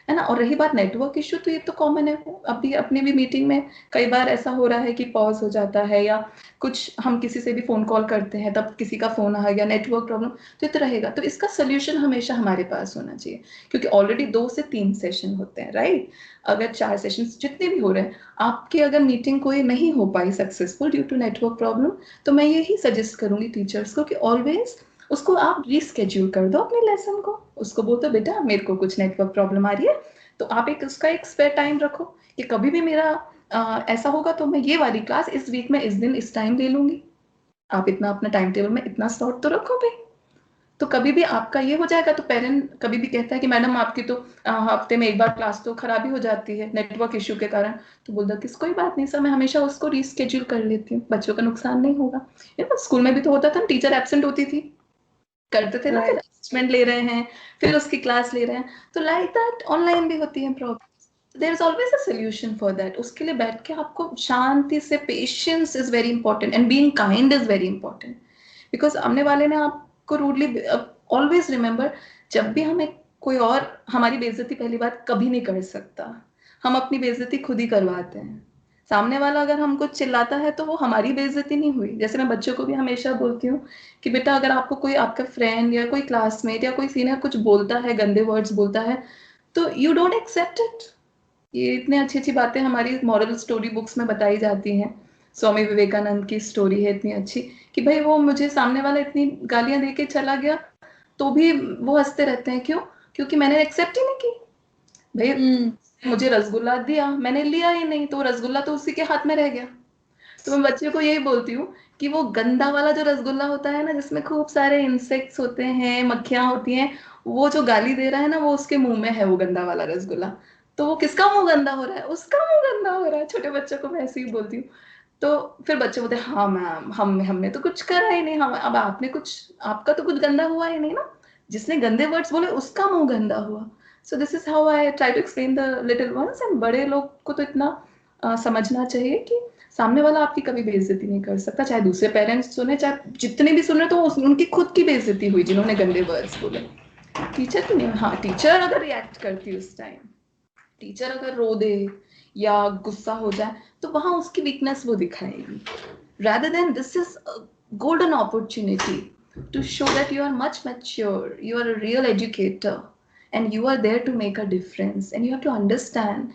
है ना। और रही बात नेटवर्क इश्यू, तो ये तो कॉमन है, अभी अपनी भी मीटिंग में कई बार ऐसा हो रहा है कि पॉज हो जाता है, या कुछ हम किसी से भी फोन कॉल करते हैं तब किसी का फोन आ गया, नेटवर्क प्रॉब्लम, तो ये तो रहेगा। तो इसका सोल्यूशन हमेशा हमारे पास होना चाहिए, क्योंकि ऑलरेडी 2 से 3 सेशन होते हैं, राइट? अगर 4 सेशन जितने भी हो रहे हैं, आपकी अगर मीटिंग कोई नहीं हो पाई successful due to network problem, तो मैं यही सजेस्ट करूंगी टीचर्स को कि ऑलवेज उसको आप रीस्केड्यूल कर दो अपने लेसन को, उसको बोल दो बेटा मेरे को कुछ नेटवर्क प्रॉब्लम आ रही है, तो आप उसका एक स्पेयर टाइम रखो कि कभी भी मेरा ऐसा होगा तो मैं ये वाली क्लास इस वीक में इस दिन इस टाइम ले लूंगी। आप इतना अपना टाइम टेबल में इतना स्लॉट तो रखो भाई, तो कभी भी आपका ये हो जाएगा। तो पेरेंट कभी भी कहता है कि मैडम आपकी तो हफ्ते में एक बार क्लास तो खराबी हो जाती है नेटवर्क इश्यू के कारण, तो बोल दो कि कोई बात नहीं सर, मैं हमेशा उसको रीस्केड्यूल कर लेती हूँ, बच्चों का नुकसान नहीं होगा। स्कूल में भी तो होता था, टीचर एब्सेंट होती थी, करते थे ना, फिर असेसमेंट ले रहे हैं, फिर उसकी क्लास ले रहे हैं, तो लाइक दैट ऑनलाइन भी होती है problem. There is always a solution for that. उसके लिए बैठ के आपको शांति से, patience is very important and being kind is very important, because सामने वाले ने आपको रूडली, ऑलवेज रिमेंबर, जब भी हमें कोई और हमारी बेइज्जती पहली बात कभी नहीं कर सकता, हम अपनी बेइज्जती खुद ही करवाते हैं। सामने वाला अगर हमको चिल्लाता है तो वो हमारी बेइज्जती नहीं हुई। जैसे मैं बच्चों को भी हमेशा बोलती हूँ कि बेटा अगर आपको कोई आपका फ्रेंड या कोई क्लासमेट या कोई सीनियर कुछ बोलता है, गंदे वर्ड्स बोलता है, तो यू डोंट एक्सेप्ट इट। ये इतने अच्छी अच्छी बातें हमारी मॉरल स्टोरी बुक्स में बताई जाती हैं। स्वामी विवेकानंद की स्टोरी है इतनी अच्छी कि भाई वो मुझे सामने वाला इतनी गालियां दे के चला गया तो भी वो हंसते रहते हैं, क्यों? क्योंकि मैंने एक्सेप्ट ही नहीं की। भाई मुझे रसगुल्ला दिया, मैंने लिया ही नहीं, तो रसगुल्ला तो उसी के हाथ में रह गया। तो मैं बच्चे को यही बोलती हूँ कि वो गंदा वाला जो रसगुल्ला होता है ना, जिसमें खूब सारे इंसेक्ट्स होते हैं, मक्खियां होती हैं, वो जो गाली दे रहा है ना, वो उसके मुंह में है वो गंदा वाला रसगुल्ला। तो वो किसका मुंह गंदा हो रहा है? उसका मुंह गंदा हो रहा है। छोटे बच्चों को मैं ऐसे ही बोलती हूँ। तो फिर बच्चे बोलते हैं हाँ मैम, हमने तो कुछ करा ही नहीं, हम अब आपने कुछ, आपका तो कुछ गंदा हुआ ही नहीं ना, जिसने गंदे वर्ड्स बोले उसका मुंह गंदा हुआ। So this is how I try to explain the little ones. एंड बड़े लोग को तो इतना समझना चाहिए कि सामने वाला आपकी कभी बेइज्जती नहीं कर सकता, चाहे दूसरे पेरेंट्स सुने, चाहे जितने भी सुने, तो उनकी खुद की बेइज्जती हुई जिन्होंने गंदे वर्ड्स बोले। टीचर तो नहीं, हाँ टीचर अगर रिएक्ट करती उस टाइम, टीचर अगर रो दे या गुस्सा हो जाए तो वहां उसकी वीकनेस वो दिखाएगी. Rather than this is a golden opportunity to show that you are much mature, you are a real educator, and you are there to make a difference, and you have to understand,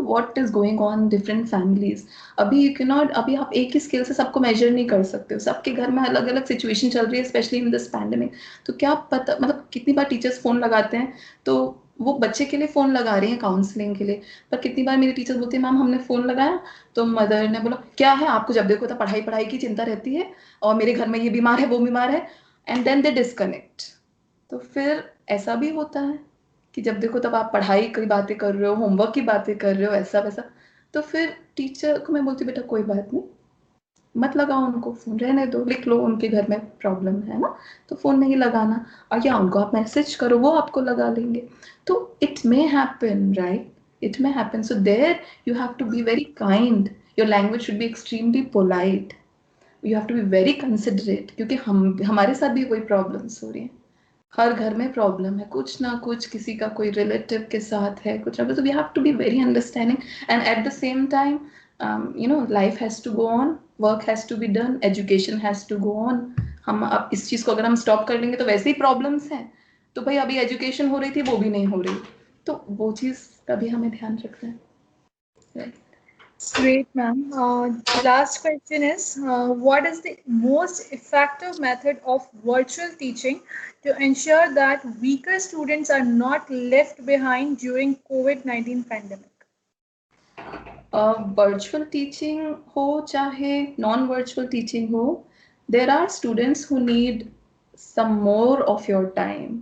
what is going on in different families. अभी आप एक ही scale से सबको major नहीं कर सकते हो. सबके घर में अलग अलग सिचुएशन चल रही है, स्पेशली इन दिस पैंडेमिक. तो क्या पता, मतलब कितनी बार टीचर्स फोन लगाते हैं तो वो बच्चे के लिए फोन लगा रही हैं काउंसलिंग के लिए, पर कितनी बार मेरी टीचर बोलती है मैम हमने फोन लगाया तो मदर ने बोला क्या है आपको जब देखो तो पढ़ाई पढ़ाई की चिंता रहती है और मेरे घर में ये बीमार है वो बीमार है, एंड देन दे डिस्कनेक्ट. तो फिर ऐसा भी होता है कि जब देखो तब आप पढ़ाई की बातें कर रहे हो, होमवर्क की बातें कर रहे हो, ऐसा वैसा. तो फिर टीचर को मैं बोलती बेटा कोई बात नहीं, मत लगाओ उनको फोन, रहने दो, लिख लो उनके घर में प्रॉब्लम है ना, तो फोन नहीं लगाना. और या उनको आप मैसेज करो, वो आपको लगा लेंगे. तो it may happen, right, it may happen. So there you have to be very kind. Your language should be extremely polite. You have to be very considerate क्योंकि हमारे साथ भी वही प्रॉब्लम्स हो रही हैं. हर घर में प्रॉब्लम है, कुछ ना कुछ, किसी का कोई रिलेटिव के साथ है कुछ ना कुछ. We have to be very understanding and at the same time life has to go on, work has to be done, education has to go on. हम अब इस चीज को अगर हम स्टॉप कर लेंगे तो वैसे ही प्रॉब्लम्स हैं. तो भाई अभी एजुकेशन हो रही थी वो भी नहीं हो रही, तो वो चीज का भी हमें ध्यान रखना है. Right. Great, ma'am. The last question is, what is the most effective method of virtual teaching to ensure that weaker students are not left behind during COVID-19 pandemic? Virtual teaching हो चाहे नॉन वर्चुअल टीचिंग हो, there are students who need some more of your time,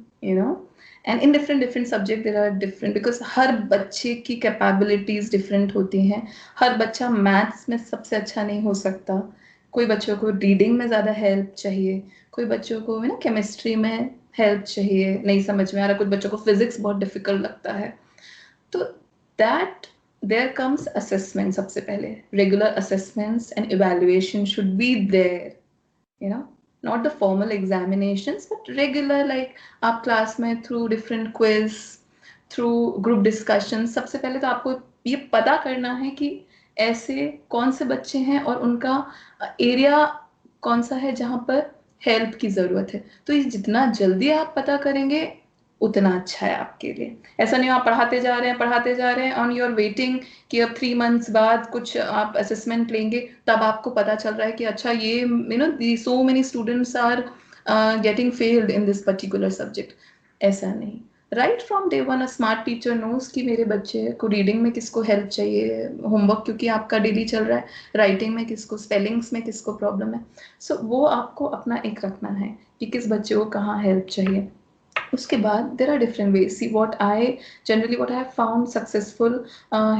and in different subject there are different, because हर बच्चे की capabilities different होती हैं. हर बच्चा maths में सबसे अच्छा नहीं हो सकता, कोई बच्चों को रीडिंग में ज़्यादा हेल्प चाहिए, कोई बच्चों को केमिस्ट्री में हेल्प चाहिए, नहीं समझ में आ रहा, कुछ बच्चों को फिजिक्स बहुत डिफिकल्ट लगता है. तो दैट देयर कम्स असेसमेंट. सबसे पहले regular assessments and evaluation should be there, not the formal examinations but regular, like आप क्लास में through different quiz, through group discussions. सबसे पहले तो आपको ये पता करना है कि ऐसे कौन से बच्चे हैं और उनका एरिया कौन सा है जहाँ पर हेल्प की ज़रूरत है. तो ये जितना जल्दी आप पता करेंगे उतना अच्छा है आपके लिए. ऐसा नहीं आप पढ़ाते जा रहे हैं ऑन योर वेटिंग कि अब 3 months बाद कुछ आप असेसमेंट लेंगे तब आपको पता चल रहा है कि अच्छा ये so many students are getting failed in this particular subject. ऐसा नहीं. Right from day one a smart teacher knows कि मेरे बच्चे को रीडिंग में किसको हेल्प चाहिए, होमवर्क क्योंकि आपका डेली चल रहा है, राइटिंग में किसको, स्पेलिंग्स में किसको प्रॉब्लम है. सो वो आपको अपना एक रखना है कि किस बच्चे को कहाँ हेल्प चाहिए. उसके बाद there are different ways. See, what I have found successful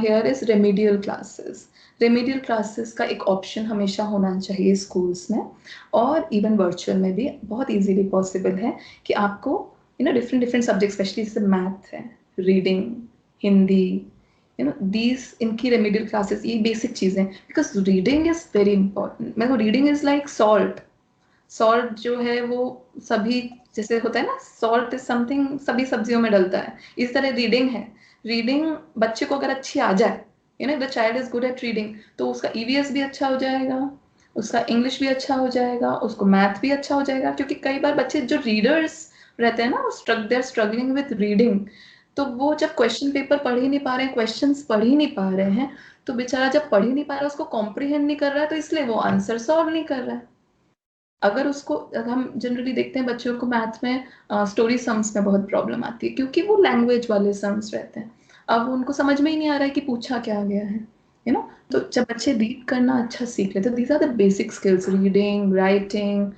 here is remedial classes. Remedial classes का एक ऑप्शन हमेशा होना चाहिए स्कूल्स में, और इवन वर्चुअल में भी बहुत इजीली पॉसिबल है कि आपको डिफरेंट सब्जेक्ट, स्पेशली जैसे मैथ है, रीडिंग, हिंदी, दीज इनकी रेमेडियल क्लासेस, ये बेसिक चीज़ें, because reading is very important. मेरे को रीडिंग इज लाइक सॉल्ट जो है वो सभी, जैसे होता है ना, सॉल्ट इज समथिंग सभी सब्जियों में डलता है, इस तरह रीडिंग है. रीडिंग बच्चे को अगर अच्छी आ जाए, the child is good at reading, तो उसका ईवीएस भी अच्छा हो जाएगा, उसका इंग्लिश भी अच्छा हो जाएगा, उसको मैथ भी अच्छा हो जाएगा. क्योंकि कई बार बच्चे जो रीडर्स रहते हैं ना, वो they are struggling with reading, तो वो जब क्वेश्चन पेपर पढ़ ही नहीं पा रहे हैं, क्वेश्चंस पढ़ ही नहीं पा रहे हैं, तो बेचारा जब पढ़ ही नहीं पा रहा है, उसको कॉम्प्रिहेंड नहीं कर रहा है, तो इसलिए वो आंसर सॉल्व नहीं कर रहा है. अगर हम जनरली देखते हैं बच्चों को मैथ में स्टोरी सम्स में बहुत प्रॉब्लम आती है, क्योंकि वो लैंग्वेज वाले सम्स रहते हैं. अब उनको समझ में ही नहीं आ रहा है कि पूछा क्या गया है, तो जब बच्चे रीड करना अच्छा सीख लेते हैं, these are the basic skills, reading, writing,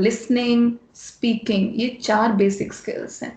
listening, speaking, ये 4 बेसिक स्किल्स हैं.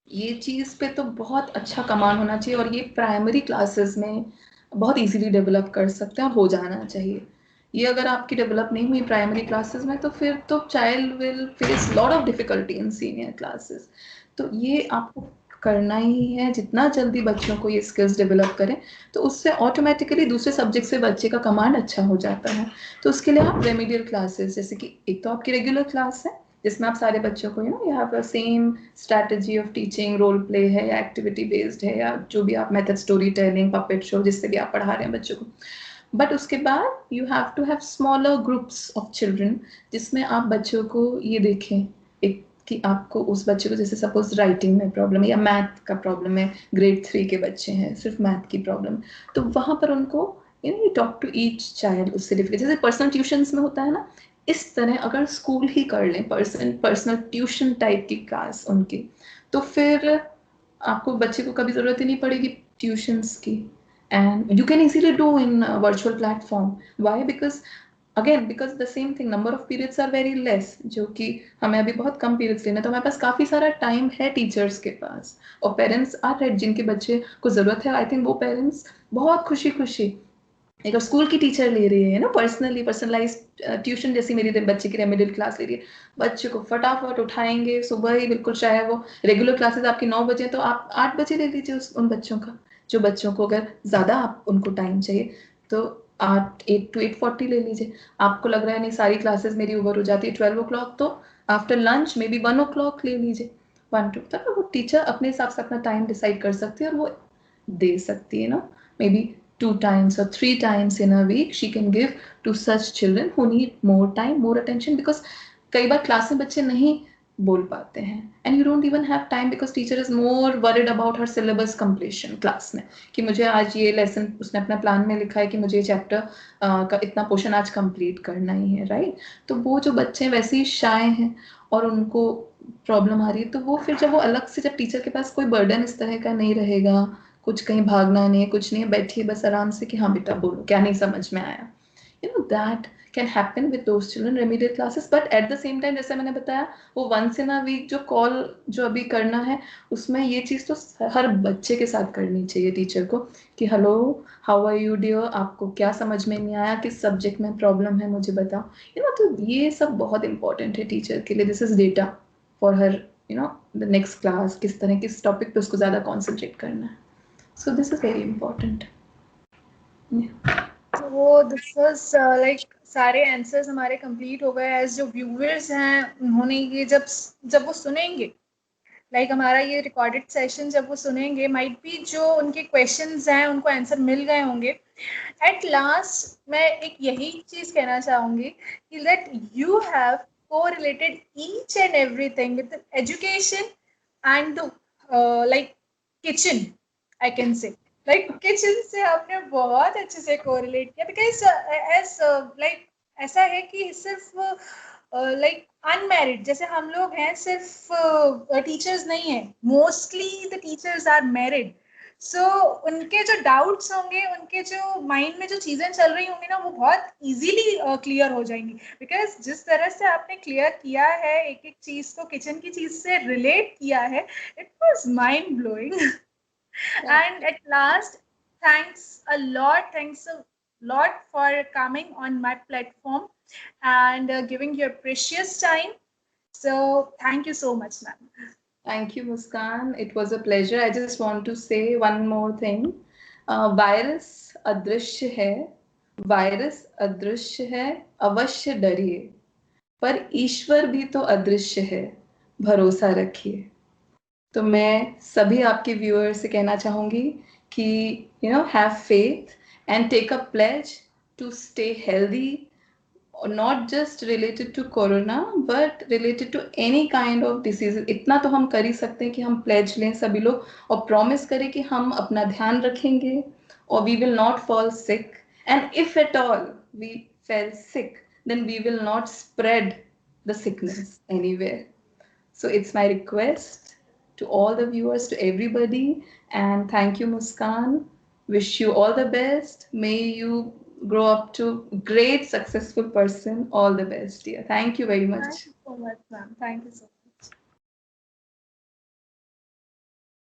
ये चीज पे तो बहुत अच्छा कमांड होना चाहिए, और ये प्राइमरी क्लासेस में बहुत इजीली डेवलप कर सकते हैं और हो जाना चाहिए. ये अगर आपकी डेवलप नहीं हुई प्राइमरी क्लासेस में, तो फिर तो child will face lot of difficulty in senior classes. तो ये आपको करना ही है, जितना जल्दी बच्चों को ये स्किल्स डेवलप करें, तो उससे ऑटोमेटिकली दूसरे सब्जेक्ट से बच्चे का कमांड अच्छा हो जाता है. तो उसके लिए आप रेमेडियल क्लासेस, जैसे कि एक तो आपकी रेगुलर क्लास है, जिसमें आप सारे बच्चों को you have the same strategy of teaching, role play है या एक्टिविटी बेस्ड है या जो भी आप method, story telling, puppet show, जिससे भी आप पढ़ा रहे हैं बच्चों को। बट उसके बाद you have to have smaller groups of children, जिसमें आप बच्चों को ये देखें एक कि आपको उस बच्चे को, जैसे सपोज राइटिंग में प्रॉब्लम है या मैथ का प्रॉब्लम है, ग्रेड 3 के बच्चे हैं, सिर्फ मैथ की प्रॉब्लम, तो वहां पर उनको you talk to each child, उससे डिफिकल्ट, जैसे पर्सनल ट्यूशंस में होता है ना, इस तरह अगर स्कूल ही कर लें पर्सनल ट्यूशन टाइप की क्लास उनकी, तो फिर आपको बच्चे को कभी जरूरत ही नहीं पड़ेगी ट्यूशंस की, and you can easily do in a virtual platform. Why? Because the same thing, number of periods are very less, जो कि हमें अभी बहुत कम periods लेना, तो हमारे पास काफी सारा टाइम है टीचर्स के पास, और पेरेंट्स आर राइट, जिनके बच्चे को जरूरत है, आई थिंक वो पेरेंट्स बहुत खुशी खुशी अगर स्कूल की टीचर ले रही है ना, पर्सनलाइज ट्यूशन, जैसी मेरी बच्चे की रेमेडियल क्लास ले रही है, बच्चे को फटाफट उठाएंगे सुबह ही, बिल्कुल, चाहे वो रेगुलर क्लासेस आपकी 9 बजे तो आप 8 बजे ले लीजिए उन बच्चों का, जो बच्चों को अगर ज्यादा आप उनको टाइम चाहिए तो 8 to 8:40 ले लीजिए। आपको लग रहा है नहीं सारी क्लासेस मेरी ओवर हो जाती है 12 o'clock, तो after lunch may be 1 o'clock ले लीजिए, 1 to, तब वो टीचर अपने हिसाब से अपना टाइम डिसाइड कर सकती है और वो दे सकती है ना, may be 2 times or 3 times in a week she can give to such children who need more time, more attention, because कई बार क्लास में बच्चे नहीं बोल पाते हैं, and you don't even have time because teacher is more worried about her syllabus completion class में, कि मुझे आज ये लेसन, उसने अपना प्लान में लिखा है कि मुझे ये चैप्टर का इतना पोर्शन आज कंप्लीट करना ही है, राइट? तो वो जो बच्चे वैसे ही शाय हैं और उनको प्रॉब्लम आ रही है, तो वो फिर जब वो अलग से, जब टीचर के पास कोई बर्डन इस तरह का नहीं रहेगा, कुछ कहीं भागना नहीं है, कुछ नहीं है, बैठिए बस आराम से कि हाँ बेटा बोलो क्या नहीं समझ में आया, that can happen with those children remedial classes. But at the same time, जैसे मैंने बताया, वो वंस इन अ वीक जो कॉल जो अभी करना है, उसमें ये चीज तो हर बच्चे के साथ करनी चाहिए टीचर को, कि hello, how are you dear, आपको क्या समझ में नहीं आया, किस सब्जेक्ट में प्रॉब्लम है मुझे बताओ, तो ये सब बहुत इंपॉर्टेंट है टीचर के लिए, this is data for her, the next class, किस तरह किस टॉपिक पे उसको ज्यादा कॉन्सेंट्रेट करना है। So this is very important. Yeah. So this was like सारे आंसर्स हमारे कंप्लीट हो गए। एज जो व्यूअर्स हैं उन्होंने ये जब वो सुनेंगे, लाइक हमारा ये रिकॉर्डेड सेशन जब वो सुनेंगे, माइट बी जो उनके क्वेश्चंस हैं उनको आंसर मिल गए होंगे। एट लास्ट मैं एक यही चीज कहना चाहूंगी कि that you have correlated each and everything with education and like kitchen, I can say like kitchen से आपने बहुत अच्छे से कोरिलेट किया, बिकॉज एज लाइक ऐसा है कि सिर्फ लाइक अनमैरिड जैसे हम लोग हैं, सिर्फ टीचर्स नहीं है, mostly the teachers are married. So उनके जो डाउट्स होंगे, उनके जो माइंड में जो चीजें चल रही होंगी ना, वो बहुत इजीली क्लियर हो जाएंगी, बिकॉज जिस तरह से आपने क्लियर किया है, एक एक चीज को किचन की चीज से रिलेट किया है, it was mind blowing. And at last, thanks a lot for coming on my platform and giving your precious time. So thank you so much, ma'am. Thank you, Muskan. It was a pleasure. I just want to say one more thing. Virus अदृश्य है, virus अदृश्य है, अवश्य डरिए, पर ईश्वर भी तो अदृश्य है, भरोसा रखिए। तो मैं सभी आपके व्यूअर्स से कहना चाहूंगी कि have faith and take a pledge to stay healthy, not just related to corona but related to any kind of disease। इतना तो हम कर ही सकते हैं कि हम प्लेज लें सभी लोग और प्रॉमिस करें कि हम अपना ध्यान रखेंगे और we will not fall sick, and if at all we fell sick then we will not spread the sickness anywhere. So it's my request to all the viewers, to everybody, and thank you, Muskan. Wish you all the best. May you grow up to great successful person. All the best, dear. Thank you very much. Thank you so much, ma'am. Thank you so much.